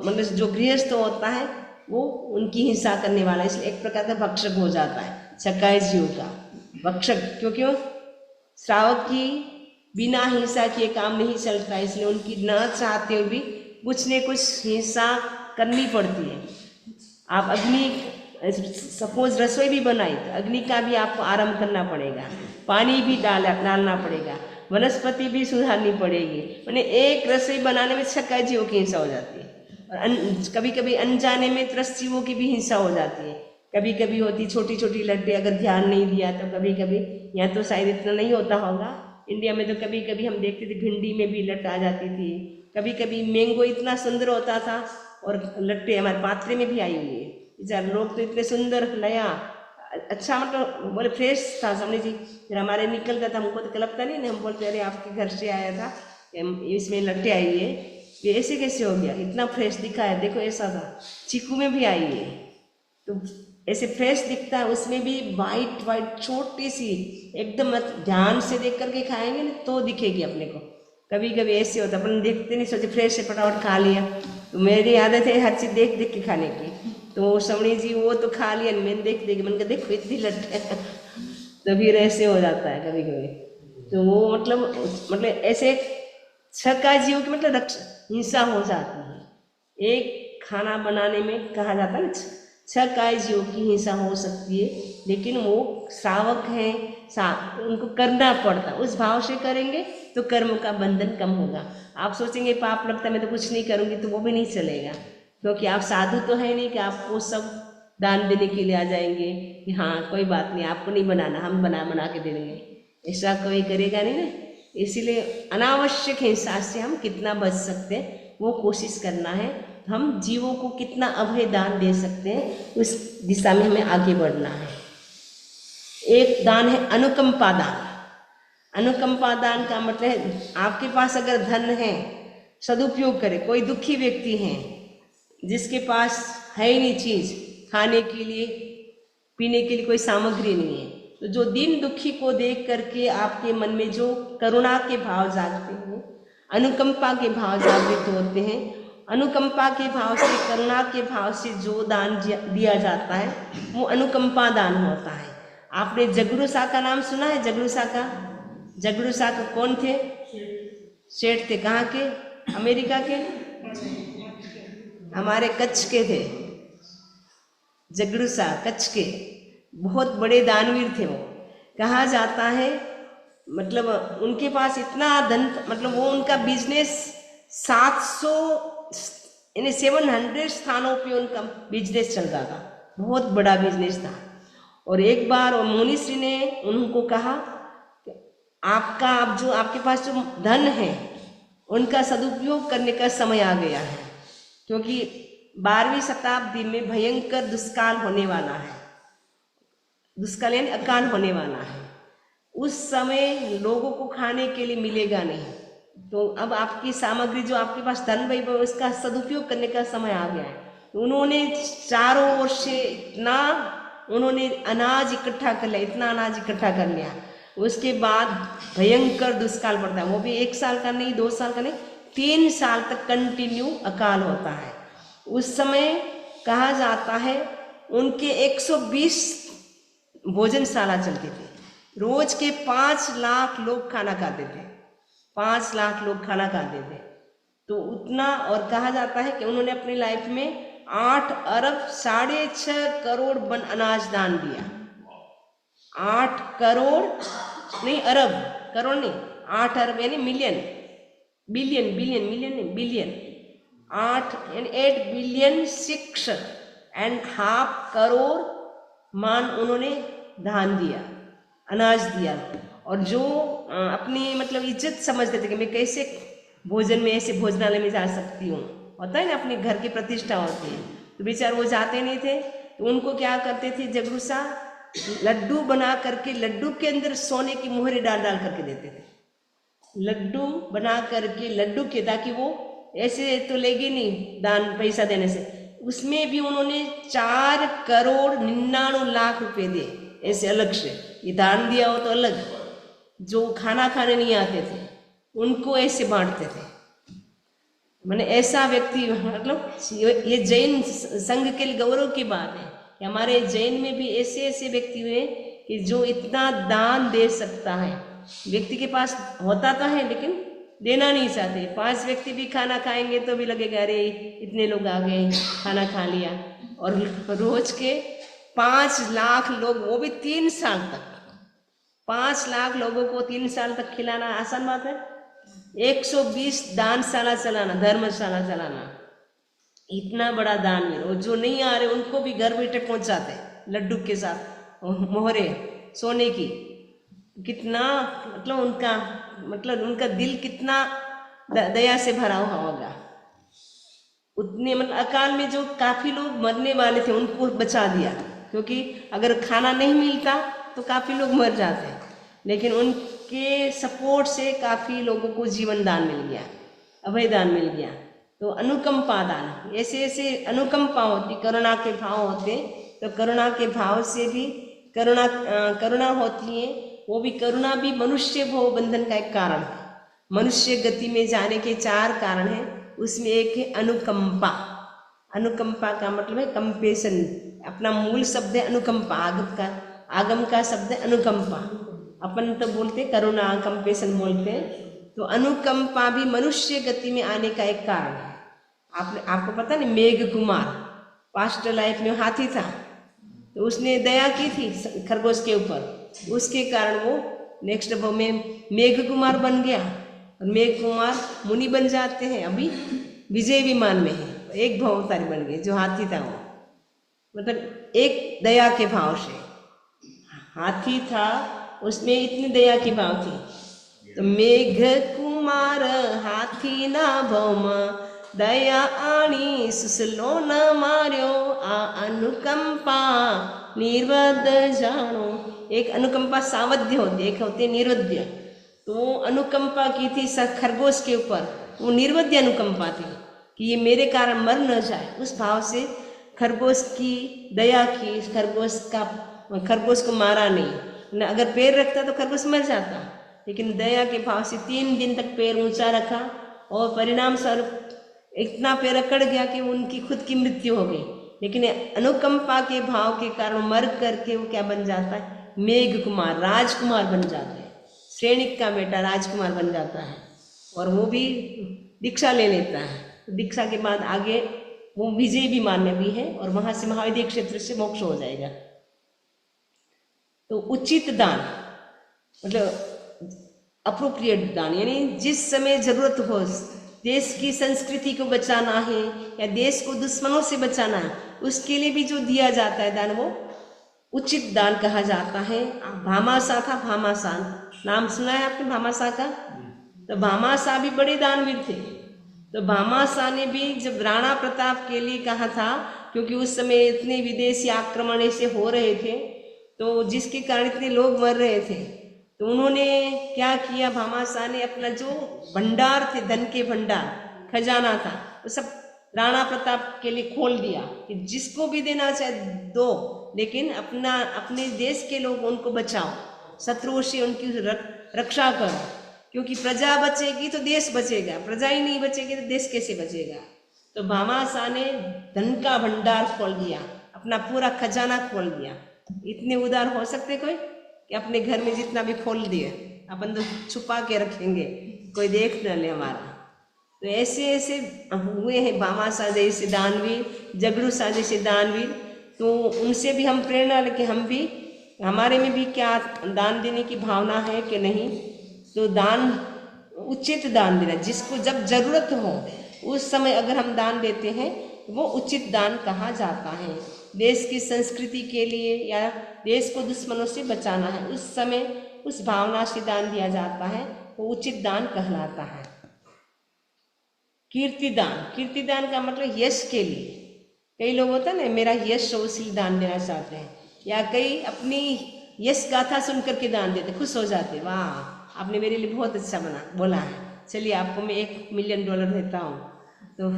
मतलब जो गृहस्थ होता है वो उनकी हिंसा करने वाला, इसलिए एक प्रकार का भक्षक हो जाता है छकाए जीव का भक्षक। क्योंकि श्रावक की बिना हिंसा के काम नहीं चलता, इसलिए उनकी न चाहते हुए भी कुछ न कुछ हिंसा करनी पड़ती है। आप अग्नि सपोज रसोई भी बनाई तो अग्नि का भी आपको आरंभ करना पड़ेगा, पानी भी डालना पड़ेगा, वनस्पति भी सुधारनी पड़ेगी। मैंने एक रसोई बनाने में छक्का जीवों की हिंसा हो जाती है। और कभी कभी अनजाने में त्रस्त जीवों की भी हिंसा हो जाती है। कभी कभी होती छोटी छोटी लड्डे, अगर ध्यान नहीं दिया तो कभी कभी, यहाँ तो शायद इतना नहीं होता होगा, इंडिया में तो कभी कभी हम देखते थे भिंडी में भी लट आ जाती थी। कभी कभी मैंगो इतना सुंदर होता था और लट्टे हमारे पात्रे में भी आई हुई है। बेचारे लोग तो इतने सुंदर नया अच्छा मतलब बोले फ्रेश था समझ जी। फिर हमारे निकलता था, हमको तो लगता नहीं ना, हम बोलते अरे आपके घर से आया था, इसमें लट्टे आई है, ये ऐसे कैसे हो गया, इतना फ्रेश दिखा है, देखो ऐसा था। चीकू में भी आई है तो ऐसे फ्रेश दिखता है, उसमें भी वाइट वाइट छोटी सी एकदम ध्यान से देख करके खाएंगे ना तो दिखेगी अपने को। कभी कभी ऐसे होता अपन देखते नहीं, सोचे फ्रेश से फटाफट खा लिया। तो मेरी आदत है हर चीज़ देख देख के खाने की। तो समणी जी वो तो खा लिया, मैंने देख देख मैंने कहा देखो इतनी लट्टे तो फिर ऐसे हो जाता है कभी कभी। तो वो मतलब ऐसे छक्का जीव की मतलब हिंसा हो जाती है। एक खाना बनाने में कहा जाता है ना छक्का जीव की हिंसा हो सकती है, लेकिन वो श्रावक है, उनको करना पड़ता, उस भाव से करेंगे तो कर्म का बंधन कम होगा। आप सोचेंगे पाप लगता है मैं तो कुछ नहीं करूँगी, तो वो भी नहीं चलेगा, क्योंकि आप साधु तो है नहीं कि आपको सब दान देने के लिए आ जाएंगे कि हाँ कोई बात नहीं आपको नहीं बनाना, हम बना के दे देंगे, ऐसा कोई करेगा नहीं ना। इसीलिए अनावश्यक हिंसा से हम कितना बच सकते हैं वो कोशिश करना है। हम जीवों को कितना अभय दान दे सकते हैं उस दिशा में हमें आगे बढ़ना है। एक दान है अनुकंपा दान। अनुकंपा दान का मतलब है आपके पास अगर धन है सदुपयोग करें। कोई दुखी व्यक्ति है जिसके पास है ही नहीं चीज़ खाने के लिए पीने के लिए कोई सामग्री नहीं है, तो जो दीन दुखी को देख करके आपके मन में जो करुणा के भाव जागते हैं, अनुकंपा के भाव जागृत होते हैं, अनुकंपा के भाव से करुणा के भाव से जो दान दिया जाता है वो अनुकंपा दान होता है। आपने जगरू शाह का नाम सुना है? जगरू शाह का, जगरू शाह कौन थे? सेठ थे। कहाँ के? अमेरिका के, हमारे कच्छ के थे। जगरू शाह कच्छ के बहुत बड़े दानवीर थे। वो कहा जाता है मतलब उनके पास इतना धन, मतलब वो उनका बिजनेस 700 यानी 700 स्थानों पे उनका बिजनेस चलता था, बहुत बड़ा बिजनेस था। और एक बार और मुनिश्री ने उनको कहा कि आपका अब जो आपके पास जो धन है उनका सदुपयोग करने का समय आ गया है, क्योंकि 12वीं शताब्दी में भयंकर दुष्काल होने वाला है। दुष्काल यानी अकाल होने वाला है। उस समय लोगों को खाने के लिए मिलेगा नहीं, तो अब आपकी सामग्री जो आपके पास धन वैभव है उसका सदुपयोग करने का समय आ गया है। तो उन्होंने चारों ओर से इतना उन्होंने अनाज इकट्ठा कर लिया, इतना अनाज इकट्ठा कर लिया। उसके बाद भयंकर दुष्काल पड़ता है, वो भी 1 साल का नहीं, 2 साल का नहीं, 3 साल तक कंटिन्यू अकाल होता है। उस समय कहा जाता है उनके 120 भोजनशाला चलती थी, रोज के 5 लाख लोग खाना खाते थे, 5 लाख लोग खाना खाते थे। तो उतना, और कहा जाता है कि उन्होंने अपनी लाइफ में 8 अरब 6.5 करोड़ बन अनाज दान दिया। 8 करोड़ नहीं, अरब, करोड़ नहीं, 8 अरब यानी मिलियन, बिलियन, बिलियन, मिलियन नहीं, बिलियन, 8 यानी 8 बिलियन 6.5 करोड़ मान उन्होंने दान दिया, अनाज दिया। और जो अपनी मतलब इज्जत समझते थे कि मैं कैसे भोजन में, ऐसे भोजनालय में जा सकती हूँ, होता है ना, अपने घर की प्रतिष्ठा होती है, तो बेचारे वो जाते नहीं थे। तो उनको क्या करते थे, जगरूसा लड्डू बना करके, लड्डू के अंदर सोने की मोहरें डाल डाल करके देते थे, लड्डू बना करके, लड्डू के, ताकि वो ऐसे तो लेगी नहीं दान पैसा देने से। उसमें भी उन्होंने 4 करोड़ 99 लाख रुपए दिए ऐसे अलग से, ये दान दिया हो तो अलग। जो खाना खाने नहीं आते थे उनको ऐसे बांटते थे। मैंने ऐसा व्यक्ति, मतलब ये जैन संघ के लिए गौरव की बात है कि हमारे जैन में भी ऐसे ऐसे व्यक्ति हुए कि जो इतना दान दे सकता है। व्यक्ति के पास होता तो है लेकिन देना नहीं चाहते। 5 व्यक्ति भी खाना खाएंगे तो भी लगेगा अरे इतने लोग आ गए, खाना खा लिया। और रोज के 5 लाख लोग, वो भी 3 साल तक, 5 लाख लोगों को 3 साल तक खिलाना आसान बात है। 120 दानशाला चलाना, धर्मशाला चलाना, इतना बड़ा दान मिला। और जो नहीं आ रहे उनको भी घर बैठे पहुंचाते लड्डू के साथ मोहरे सोने की। कितना मतलब उनका दिल कितना दया से भरा हुआ होगा। उतने मतलब अकाल में जो काफ़ी लोग मरने वाले थे उनको बचा दिया, क्योंकि अगर खाना नहीं मिलता तो काफ़ी लोग मर जाते, लेकिन उनके सपोर्ट से काफ़ी लोगों को जीवन दान मिल गया, अभय दान मिल गया। तो अनुकंपा दान, ऐसे ऐसे अनुकंपा होती, करुणा के भाव होते, तो करुणा के भाव से भी करुणा होती है। वो भी करुणा भी मनुष्य भव बंधन का एक कारण है। मनुष्य गति में जाने के 4 कारण हैं, उसमें एक है अनुकंपा। अनुकंपा का मतलब है कंपेशन, अपना मूल शब्द है अनुकंपा, आगम का शब्द है अनुकंपा। अपन तो बोलते करुणा, कंपेशन बोलते हैं। तो अनुकंपा भी मनुष्य गति में आने का एक कारण है। आपको पता नहीं, मेघ कुमार पास्ट लाइफ में हाथी था, तो उसने दया की थी खरगोश के ऊपर, उसके कारण वो नेक्स्ट भव में मेघ कुमार बन गया। और मेघ कुमार मुनि बन जाते हैं, अभी विजय विमान में है, एक भवतारी बन गए जो हाथी था वो, मतलब एक दया के भाव से हाथी था, उसमें इतनी दया की भाव थी। तो मेघ कुमार हाथी ना भौमा, दया आणी सुसलो न मार्यो, आ अनुकंपा निर्वद जानो। एक अनुकंपा सावध्य होती, एक होती है निर्वध्य। तो अनुकंपा की थी खरगोश के ऊपर, वो निर्वध्य अनुकंपा थी कि ये मेरे कारण मर न जाए। उस भाव से खरगोश की दया की, खरगोश को मारा नहीं, न अगर पैर रखता तो खरगोश मर जाता, लेकिन दया के भाव से 3 दिन तक पैर ऊंचा रखा और परिणाम स्वरूप इतना पैर अकड़ गया कि उनकी खुद की मृत्यु हो गई। लेकिन अनुकंपा के भाव के कारण मर करके वो क्या बन जाता है, मेघ कुमार, राजकुमार बन जाता है, सैनिक का बेटा राजकुमार बन जाता है। और वो भी दीक्षा ले लेता है। तो दीक्षा के बाद आगे वो विजय विमान में भी है, और वहाँ से महाविद्य क्षेत्र से मोक्ष हो जाएगा। तो उचित दान मतलब अप्रोप्रिएट दान, यानी जिस समय जरूरत हो, देश की संस्कृति को बचाना है या देश को दुश्मनों से बचाना है, उसके लिए भी जो दिया जाता है दान, वो उचित दान कहा जाता है। भामाशाह था, भामाशाह नाम सुना है आपने भामाशाह का? तो भामाशाह भी बड़े दानवीर थे। तो भामाशाह ने भी जब राणा प्रताप के लिए कहा था, क्योंकि उस समय इतने विदेशी आक्रमण ऐसे हो रहे थे, तो जिसके कारण इतने लोग मर रहे थे, तो उन्होंने क्या किया, भामाशाह ने अपना जो भंडार थे, धन के भंडार, खजाना था, वो सब राणा प्रताप के लिए खोल दिया कि जिसको भी देना चाहे दो, लेकिन अपने देश के लोग उनको बचाओ, शत्रुओं से उनकी रक्षा करो, क्योंकि प्रजा बचेगी तो देश बचेगा, प्रजा ही नहीं बचेगी तो देश कैसे बचेगा। तो भामाशाह ने धन का भंडार खोल दिया, अपना पूरा खजाना खोल दिया। इतने उदार हो सकते कोई कि अपने घर में जितना भी खोल दिए, अपन तो छुपा के रखेंगे, कोई देख न ले हमारा। तो ऐसे ऐसे हुए हैं भामाशाह जैसे दानवीर, जगड़ू शाह जैसे दानवीर। तो उनसे भी हम प्रेरणा लेके हम भी, हमारे में भी क्या दान देने की भावना है कि नहीं। तो दान, उचित दान देना, जिसको जब जरूरत हो उस समय अगर हम दान देते हैं वो उचित दान कहा जाता है। देश की संस्कृति के लिए या देश को दुश्मनों से बचाना है, उस समय उस भावना से दान दिया जाता है, वो उचित दान कहलाता है। कीर्तिदान, कीर्तिदान का मतलब यश के लिए। कई लोग होता है ना, मेरा यश हो इसलिए दान देना चाहते हैं, या कई अपनी यश गाथा सुन करके दान देते, खुश हो जाते, वाह आपने मेरे लिए बहुत अच्छा बोला है, चलिए आपको मैं $1 मिलियन देता हूँ। तो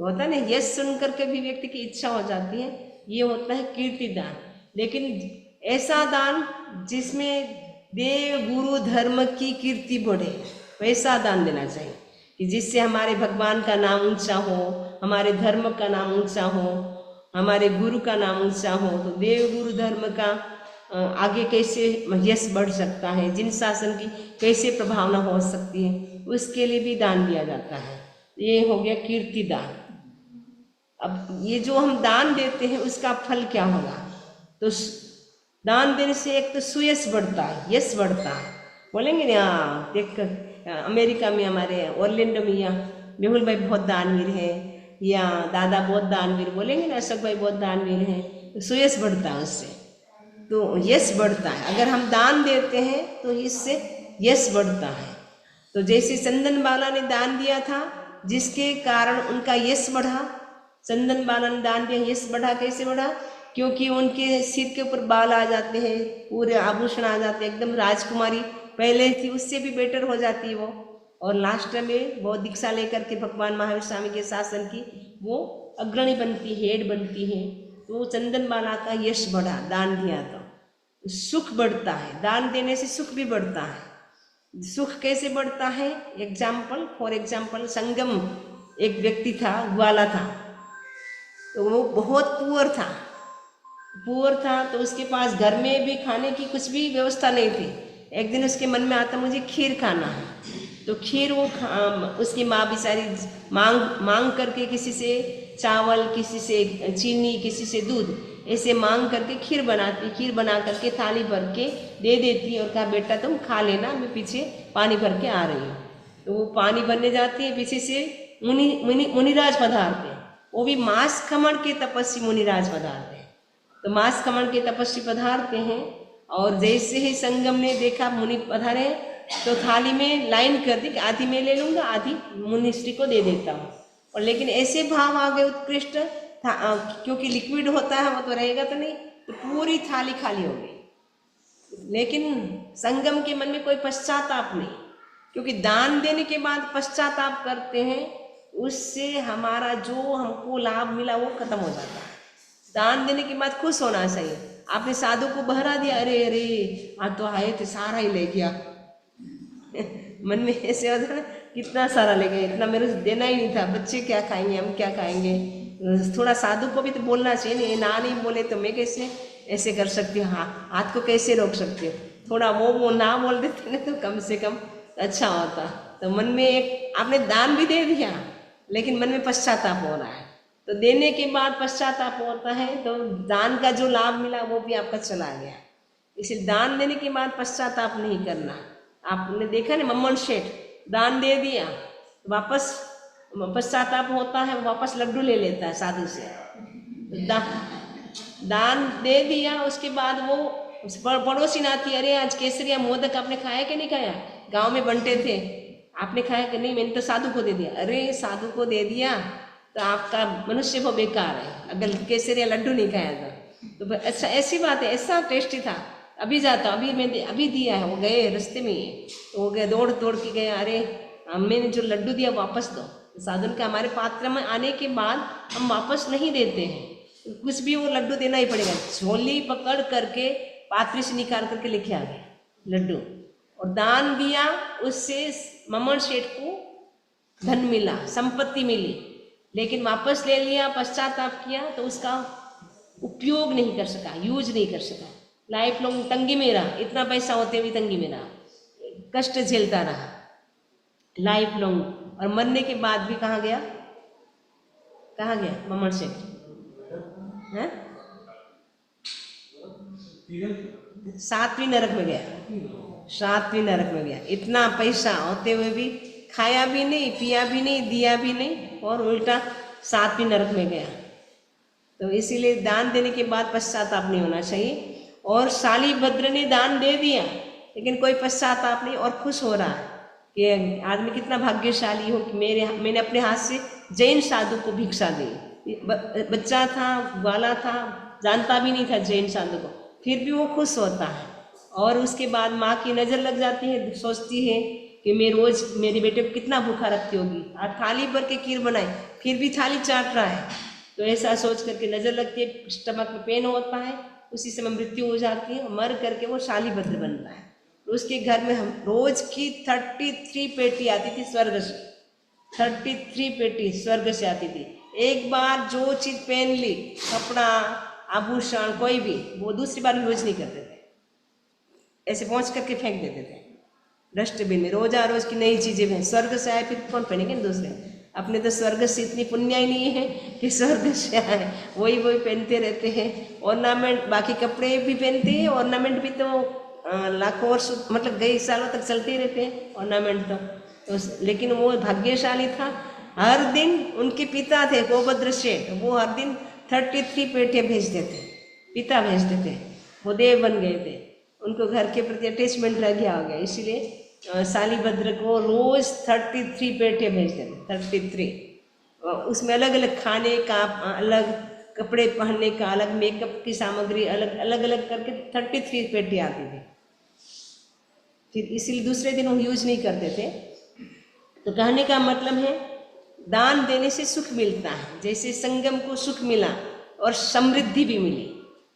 होता है ना, यश सुन करके भी व्यक्ति की इच्छा हो जाती है, ये होता है कीर्तिदान। लेकिन ऐसा दान जिसमें देव गुरु धर्म की कीर्ति बढ़े, वैसा दान देना चाहिए कि जिससे हमारे भगवान का नाम ऊंचा हो, हमारे धर्म का नाम ऊंचा हो, हमारे गुरु का नाम ऊंचा हो। तो देव गुरु धर्म का आगे कैसे यश बढ़ सकता है, जिन शासन की कैसे प्रभावना हो सकती है, उसके लिए भी दान दिया जाता है। ये हो गया कीर्तिदान। अब ये जो हम दान देते हैं उसका फल क्या होगा? तो दान देने से एक तो सुयश बढ़ता है, यश बढ़ता है। बोलेंगे ना, देख अमेरिका में हमारे ऑरलैंडो में या मेहुल भाई बहुत दानवीर है, या दादा बहुत दानवीर, बोलेंगे ना अशोक भाई बहुत दानवीर है, तो सुयश बढ़ता है उससे, तो यश बढ़ता है। अगर हम दान देते हैं तो इससे यश बढ़ता है। तो जैसे चंदन बाला ने दान दिया था, जिसके कारण उनका यश बढ़ा। चंदन बाला ने दान दिया, यश बढ़ा। कैसे बढ़ा? क्योंकि उनके सिर के ऊपर बाल आ जाते हैं, पूरे आभूषण आ जाते हैं, एकदम राजकुमारी पहले थी उससे भी बेटर हो जाती है वो। और लास्ट में वो दीक्षा लेकर के भगवान महावीर स्वामी के शासन की वो अग्रणी बनती, हेड बनती है। तो चंदन बाला का यश बढ़ा, दान दिया तो सुख बढ़ता है। दान देने से सुख भी बढ़ता है। सुख कैसे बढ़ता है? फॉर एग्जाम्पल संगम एक व्यक्ति था, ग्वाला था, तो वो बहुत पुअर था, तो उसके पास घर में भी खाने की कुछ भी व्यवस्था नहीं थी। एक दिन उसके मन में आता मुझे खीर खाना है, तो खीर वो उसकी माँ बेचारी मांग करके किसी से चावल, किसी से चीनी, किसी से दूध, ऐसे मांग करके खीर बनाती। खीर बना करके थाली भर के दे देती और कहा बेटा तुम खा लेना, मैं पीछे पानी भर के आ रही हूँ। तो वो पानी भरने जाती है, पीछे से मुनिराज पधारते हैं। वो भी मांस खमण के तपस्वी मुनिराज पधारते हैं। तो मांस खमण के तपस्वी पधारते हैं, और जैसे ही संगम ने देखा मुनि पधारे, तो थाली में लाइन कर दी कि आधी मैं ले लूँगा, आधी मुनिश्री को दे देता हूँ। और लेकिन ऐसे भाव आ गए उत्कृष्ट था, क्योंकि लिक्विड होता है वो तो रहेगा तो नहीं, तो पूरी थाली खाली हो गई। लेकिन संगम के मन में कोई पश्चाताप नहीं, क्योंकि दान देने के बाद पश्चाताप करते हैं, उससे हमारा जो हमको लाभ मिला वो खत्म हो जाता है। दान देने के बाद खुश होना चाहिए। आपने साधु को बहरा दिया, अरे अरे आज तो आए थे सारा ही ले गया मन में ऐसे होता है, कितना सारा ले गया, इतना मेरे से देना ही नहीं था, बच्चे क्या खाएंगे, हम क्या खाएंगे। थोड़ा साधु को भी तो बोलना चाहिए, ना नहीं बोले तो मैं कैसे ऐसे कर सकती हूँ, हाथ को कैसे रोक सकती हूँ। थोड़ा वो ना बोल देते ना तो कम से कम अच्छा होता। तो मन में एक आपने दान भी दे दिया, लेकिन मन में पश्चाताप हो रहा है, तो देने के बाद पश्चाताप होता है, तो दान का जो लाभ मिला वो भी आपका चला गया। इसलिए दान देने के बाद पश्चाताप नहीं करना। आपने देखा ना, मम्मन शेठ दान दे दिया, वापस पश्चाताप होता है, वापस लड्डू ले लेता है साधु से। दान दे दिया, उसके बाद वो पड़ोसी नाती, अरे आज केसरिया मोदक आपने खाया कि नहीं खाया, गांव में बनते थे, आपने खाया कि नहीं, मैंने तो साधु को दे दिया। अरे साधु को दे दिया तो आपका मनुष्य वो बेकार है, अगर केसरिया लड्डू नहीं खाया तो अच्छा ऐसी बात है, ऐसा टेस्टी था, अभी जाता, अभी मैंने अभी दिया है। वो गए रास्ते में ही, तो वो गए दौड़ दौड़ के गए, अरे मैंने जो लड्डू दिया वापस दो। साधु ने कहा हमारे पात्र में आने के बाद हम वापस नहीं देते हैं, कुछ भी वो लड्डू देना ही पड़ेगा। झोली पकड़ करके पात्र से निकाल करके लेके आ गए लड्डू और दान दिया, उससे ममन सेठ को धन मिला, संपत्ति मिली, लेकिन वापस ले लिया, पश्चाताप किया तो उसका उपयोग नहीं कर सका, यूज नहीं कर सका, लाइफ लॉन्ग तंगी में रहा, इतना पैसा होते हुए तंगी में रहा, कष्ट झेलता रहा लाइफ लॉन्ग। और मरने के बाद भी कहाँ गया, कहाँ गया ममन सेठ, हैं? 7वीं नरक में गया, 7वीं नरक में गया। इतना पैसा होते हुए भी खाया भी नहीं, पिया भी नहीं, दिया भी नहीं, और उल्टा 7वीं नरक में गया। तो इसीलिए दान देने के बाद पश्चाताप नहीं होना चाहिए। और शालिभद्र ने दान दे दिया लेकिन कोई पश्चाताप नहीं, और खुश हो रहा है कि आदमी कितना भाग्यशाली हो कि मैंने अपने हाथ से जैन साधु को भिक्षा दी। बच्चा था, ग्वाला था, जानता भी नहीं था जैन साधु को, फिर भी वो खुश होता है। और उसके बाद माँ की नज़र लग जाती है, सोचती है कि मैं रोज़ मेरे बेटे को कितना भूखा रखती होगी, और थाली भर के खीर बनाई फिर भी थाली चाट रहा है, तो ऐसा सोच करके नज़र लगती है, स्टमक में पेन होता है, उसी समय मृत्यु हो जाती है, मर करके वो शालिभद्र बनता है। तो उसके घर में हम रोज की 33 पेटी आती थी स्वर्ग से, 33 पेटी स्वर्ग से आती थी। एक बार जो चीज़ पहन ली, कपड़ा, आभूषण, कोई भी, वो दूसरी बार यूज नहीं करते थे, ऐसे पहुँच करके फेंक देते थे डस्टबिन में। रोजा रोज की नई चीज़ें हैं, स्वर्ग से आए फिर कौन पहनेंगे दूसरे, अपने तो स्वर्ग से इतनी पुण्य ही नहीं है कि स्वर्ग से आए, वही पहनते रहते हैं। ऑर्नामेंट, बाकी कपड़े भी पहनते हैं, ऑर्नामेंट भी तो लाखों वर्ष मतलब कई सालों तक चलते ही रहते हैं ऑर्नामेंट तो लेकिन वो भाग्यशाली था। हर दिन उनके पिता थे गोभद्र सेठ, वो हर दिन 33 पेटियाँ भेजते थे, पिता भेजते थे, वो देव बन गए थे, उनको घर के प्रति अटैचमेंट रह गया हो गया, इसीलिए शालिभद्र को रोज 33 पेटियाँ भेजते थे, 33। उसमें अलग अलग खाने का, अलग कपड़े पहनने का, अलग मेकअप की सामग्री, अलग अलग अलग करके 33 पेटी आती थी। फिर इसीलिए दूसरे दिन वो यूज नहीं करते थे। तो कहने का मतलब है दान देने से सुख मिलता है, जैसे संगम को सुख मिला और समृद्धि भी मिली,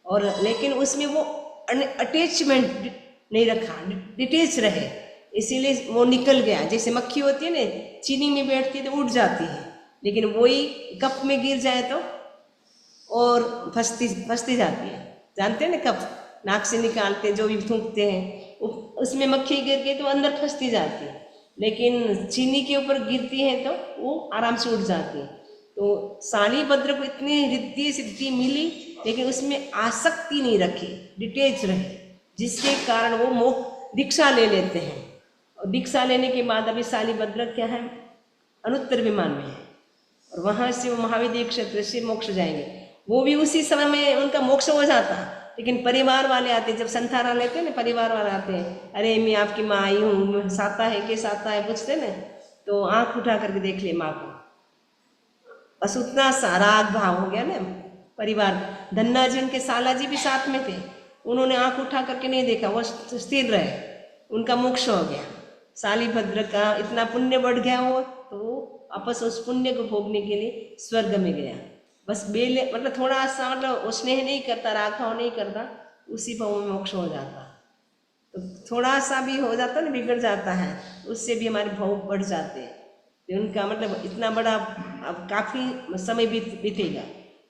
और लेकिन उसमें वो अटैचमेंट नहीं रखा, डिटेच रहे, इसीलिए वो निकल गया। जैसे मक्खी होती है ना, चीनी में बैठती है तो उड़ जाती है, लेकिन वही कप में गिर जाए तो और फंसती जाती है। जानते हैं ना, कप नाक से निकालते जो भी थूकते हैं, उसमें मक्खी गिर गई तो अंदर फंसती जाती है, लेकिन चीनी के ऊपर गिरती है तो वो आराम से उड़ जाती है। तो शालिभद्र को इतनी रिद्धि सिद्धि मिली, लेकिन उसमें आसक्ति नहीं रखी, डिटेच रहे, जिसके कारण वो दीक्षा ले लेते हैं। और दीक्षा लेने के बाद अभी शालिभद्र क्या है, अनुत्तर विमान में है, और वहाँ से वो महाविद्य क्षेत्र से मोक्ष जाएंगे। वो भी उसी समय में उनका मोक्ष हो जाता, लेकिन परिवार वाले आते, जब संथारा लेते हैं ना, परिवार वाले आते हैं, अरे मैं आपकी माँ आई हूँ, साता है के साता है पूछते ना, तो आँख उठा करके देख ले माँ को, बस उतना सा राग भाव हो गया ना परिवार। धन्ना जी उनके साला जी भी साथ में थे, उन्होंने आँख उठा करके नहीं देखा, वो स्थिर रहे, उनका मोक्ष हो गया। शालिभद्र का इतना पुण्य बढ़ गया हो तो वो आपस उस पुण्य को भोगने के लिए स्वर्ग में गया। बस बेले मतलब थोड़ा सा, मतलब स्नेह नहीं करता, राग भाव नहीं करता, उसी भाव में मोक्ष हो जाता। तो थोड़ा सा भी हो जाता ना, बिगड़ जाता है, उससे भी हमारे भाव बढ़ जाते हैं। तो उनका मतलब इतना बड़ा, अब काफ़ी समय बीतेगा,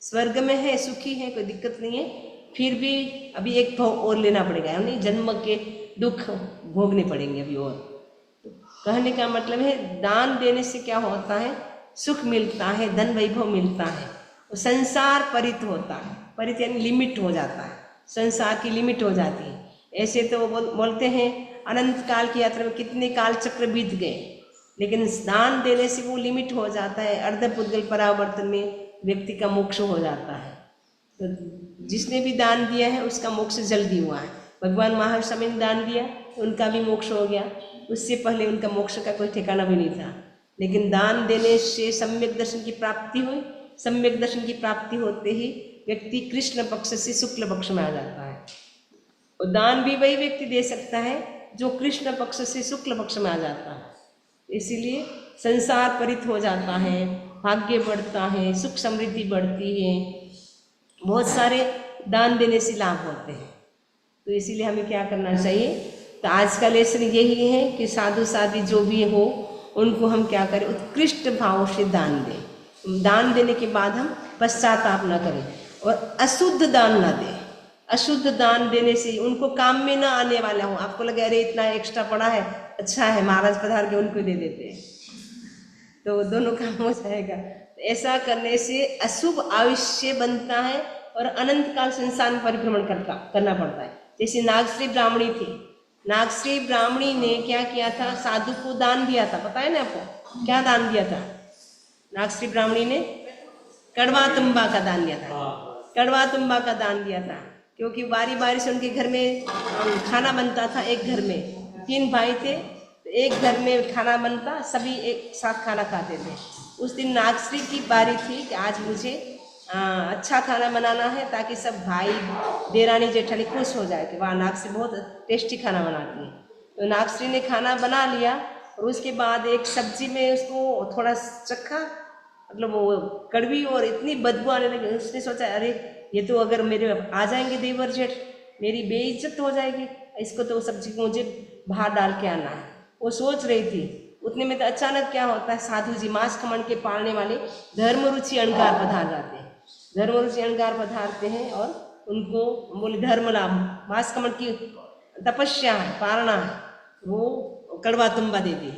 स्वर्ग में है, सुखी है, कोई दिक्कत नहीं है, फिर भी अभी एक भाव और लेना पड़ेगा, यानी जन्म के दुख भोगने पड़ेंगे अभी और। तो कहने का मतलब है दान देने से क्या होता है, सुख मिलता है, धन वैभव मिलता है, संसार परित होता है, परित यानी लिमिट हो जाता है, संसार की लिमिट हो जाती है। ऐसे तो वो बोलते हैं अनंत काल की यात्रा में कितने काल चक्र बीत गए, लेकिन दान देने से वो लिमिट हो जाता है, अर्धपुद्गल परावर्तन में व्यक्ति का मोक्ष हो जाता है। तो जिसने भी दान दिया है उसका मोक्ष जल्दी हुआ है। भगवान महावीर स्वामी ने दान दिया, उनका भी मोक्ष हो गया। उससे पहले उनका मोक्ष का कोई ठिकाना भी नहीं था। लेकिन दान देने से सम्यक दर्शन की प्राप्ति हुई। सम्यक दर्शन की प्राप्ति होते ही व्यक्ति कृष्ण पक्ष से शुक्ल पक्ष में आ जाता है। और दान भी वही व्यक्ति दे सकता है जो कृष्ण पक्ष से शुक्ल पक्ष में आ जाता है। इसीलिए संसार परित हो जाता है, भाग्य बढ़ता है, सुख समृद्धि बढ़ती है, बहुत सारे दान देने से लाभ होते हैं। तो इसीलिए हमें क्या करना चाहिए? तो आज का लेसन यही है कि साधु साध्वी जो भी हो उनको हम क्या करें, उत्कृष्ट भाव से दान दें। दान देने के बाद हम पश्चाताप न करें और अशुद्ध दान न दें। अशुद्ध दान देने से उनको काम में ना आने वाला हो। आपको लगे अरे इतना एक्स्ट्रा पड़ा है, अच्छा है महाराज पधार के उनको दे देते हैं, तो दोनों काम हो जाएगा। ऐसा करने से अशुभ आयुष्य बनता है और अनंत काल संसार में परिभ्रमण करना पड़ता है। जैसे नागश्री ब्राह्मणी थी, नागश्री ब्राह्मणी ने क्या किया था? साधु को दान दिया था। पता है ना आपको क्या दान दिया था? नागश्री ब्राह्मणी ने कड़वा तुम्बा का दान दिया था। कड़वा तुम्बा का दान दिया था क्योंकि बारी बारी से उनके घर में खाना बनता था। एक घर में 3 भाई थे, एक घर में खाना बनता, सभी एक साथ खाना खाते थे। उस दिन नागश्री की बारी थी कि आज मुझे अच्छा खाना बनाना है ताकि सब भाई देरानी जेठानी खुश हो जाए कि वाह नागश्री बहुत टेस्टी खाना बनाती है। तो नागश्री ने खाना बना लिया और उसके बाद एक सब्जी में उसको थोड़ा चखा, मतलब वो कड़वी और इतनी बदबू आने लगी। उसने सोचा अरे ये तो अगर मेरे आ जाएंगे देवर जेठ, मेरी बेइज्जत हो जाएगी, इसको तो सब्जी को मुझे बाहर डाल के आना है। वो सोच रही थी, उतने में तो अचानक क्या होता है, साधु जी मांस खमन के पालने वाले धर्म रुचि अणगार पधार जाते हैं। धर्म रुचि अणगार पधारते हैं और उनको बोले धर्म लाभ मांस खमन की तपस्या है, पारणा है, वो कड़वा तुम्बा दे दी।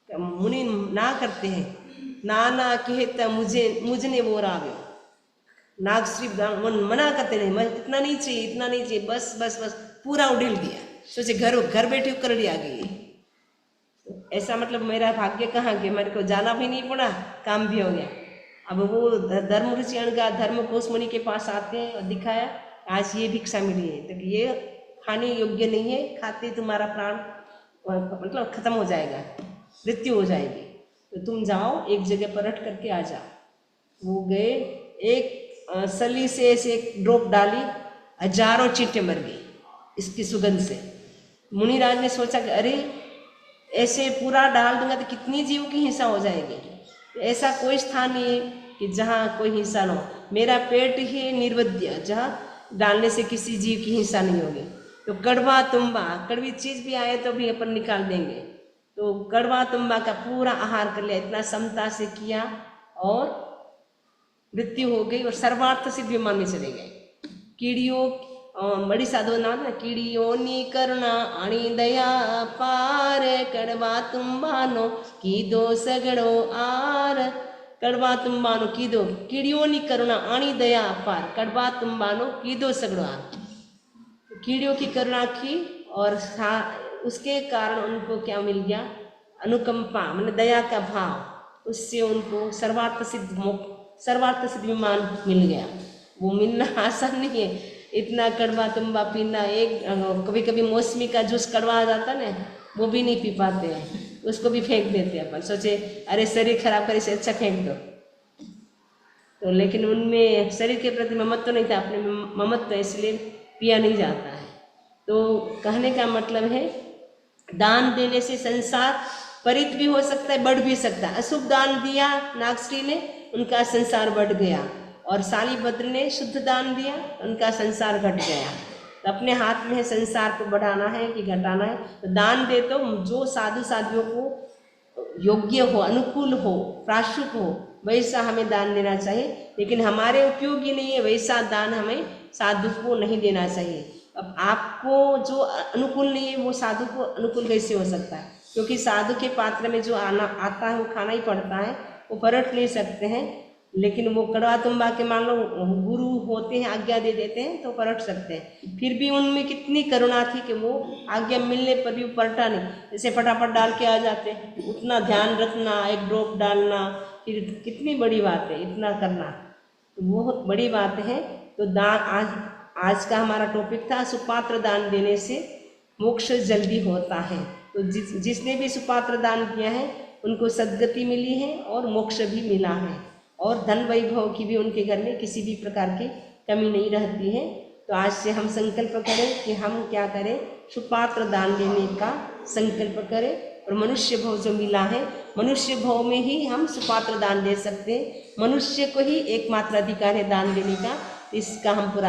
मुनि ना करते हैं, नाना कहता मुझने वो राव्यो। नागश्री ब्राह्मण मना करते नहीं, मैं इतना नहीं चाहिए, इतना नहीं चाहिए, बस बस बस पूरा उड़ेल दिया। सोचे घर बैठे करड़ी आ गई। ऐसा मतलब मेरा भाग्य कहाँ गया, मेरे को जाना भी नहीं पड़ा, काम भी हो गया। अब वो धर्म रुचि अणगार धर्म कोश मुनि के पास आते हैं और दिखाया आज ये भिक्षा मिली है, तो ये खाने योग्य नहीं है, खाते तुम्हारा प्राण मतलब खत्म हो जाएगा, मृत्यु हो जाएगी, तो तुम जाओ एक जगह पर रट करके आ जाओ। वो गए, एक सली से ऐसे एक ड्रॉप डाली, हजारों चींटे मर गई इसकी सुगंध से। मुनिराज ने सोचा कि अरे ऐसे पूरा डाल दूंगा तो कितनी जीव की हिंसा हो जाएगी। ऐसा कोई स्थान नहीं है कि जहाँ कोई हिंसा न हो। मेरा पेट ही निर्वध्य, जहाँ डालने से किसी जीव की हिंसा नहीं होगी। तो कड़वा तुम्बा, कड़वी चीज भी आए तो भी अपन निकाल देंगे। तो कड़वा तुम्बा का पूरा आहार कर लिया, इतना समता से किया और मृत्यु हो गई और सर्वार्थ सिद्ध विमान में चले गए। कीड़ियों बड़ी साधु नाम ना, कीड़ियों नी करुणा आणी दया पार, कड़वा तुम्बानो की दो सगड़ो आर। कड़वा तुम्बानो की दो, कीड़ियों नी करुणा आणी दया पार, कड़वा तुम्बानो की दो सगड़ो आर। कीड़ियों की करुणा की और उसके कारण उनको क्या मिल गया? अनुकंपा, मतलब दया का भाव। उससे उनको सर्वार्थ सिद्ध विमान मिल गया। वो मिलना आसान नहीं है, इतना कड़वा तुम्बा पीना। एक कभी कभी मौसमी का जूस कड़वा आ जाता ना, वो भी नहीं पी पाते हैं, उसको भी फेंक देते हैं। अपन सोचे अरे शरीर खराब करे से अच्छा फेंक दो, तो लेकिन उनमें शरीर के प्रति ममत्व नहीं था, अपने ममत्व इसलिए पिया नहीं जाता है। तो कहने का मतलब है दान देने से संसार परित भी हो सकता है, बढ़ भी सकता है। अशुभ दान दिया नागश्री ने, उनका संसार बढ़ गया, और शालिभद्र ने शुद्ध दान दिया, उनका संसार घट गया। तो अपने हाथ में है संसार को बढ़ाना है कि घटाना है। तो दान दे तो जो साधु साधियों को योग्य हो, अनुकूल हो, प्राशुक हो, वैसा हमें दान देना चाहिए। लेकिन हमारे उपयोगी नहीं है वैसा दान हमें साधु को नहीं देना चाहिए। अब आपको जो अनुकूल नहीं है वो साधु को अनुकूल कैसे हो सकता है? क्योंकि साधु के पात्र में जो आता है वो खाना ही पड़ता है, वो परट नहीं सकते हैं। लेकिन वो कड़वा तुम्बा के मान लो गुरु होते हैं, आज्ञा दे देते हैं तो परट सकते हैं। फिर भी उनमें कितनी करुणा थी कि वो आज्ञा मिलने पर भी पलटा नहीं, जैसे फटाफट डाल के आ जाते। उतना ध्यान रखना, एक ड्रॉप डालना, फिर कितनी बड़ी बात है, इतना करना तो बहुत बड़ी बात है। तो दान आज का हमारा टॉपिक था सुपात्र दान देने से मोक्ष जल्दी होता है। तो जिसने भी सुपात्र दान किया है उनको सद्गति मिली है और मोक्ष भी मिला है, और धन वैभव की भी उनके घर में किसी भी प्रकार की कमी नहीं रहती है। तो आज से हम संकल्प करें कि हम क्या करें, सुपात्र दान देने का संकल्प करें, और मनुष्य भव जो मिला है मनुष्य भव में ही हम सुपात्र दान दे सकते हैं। मनुष्य को ही एकमात्र अधिकार है दान देने का, इसका हम पूरा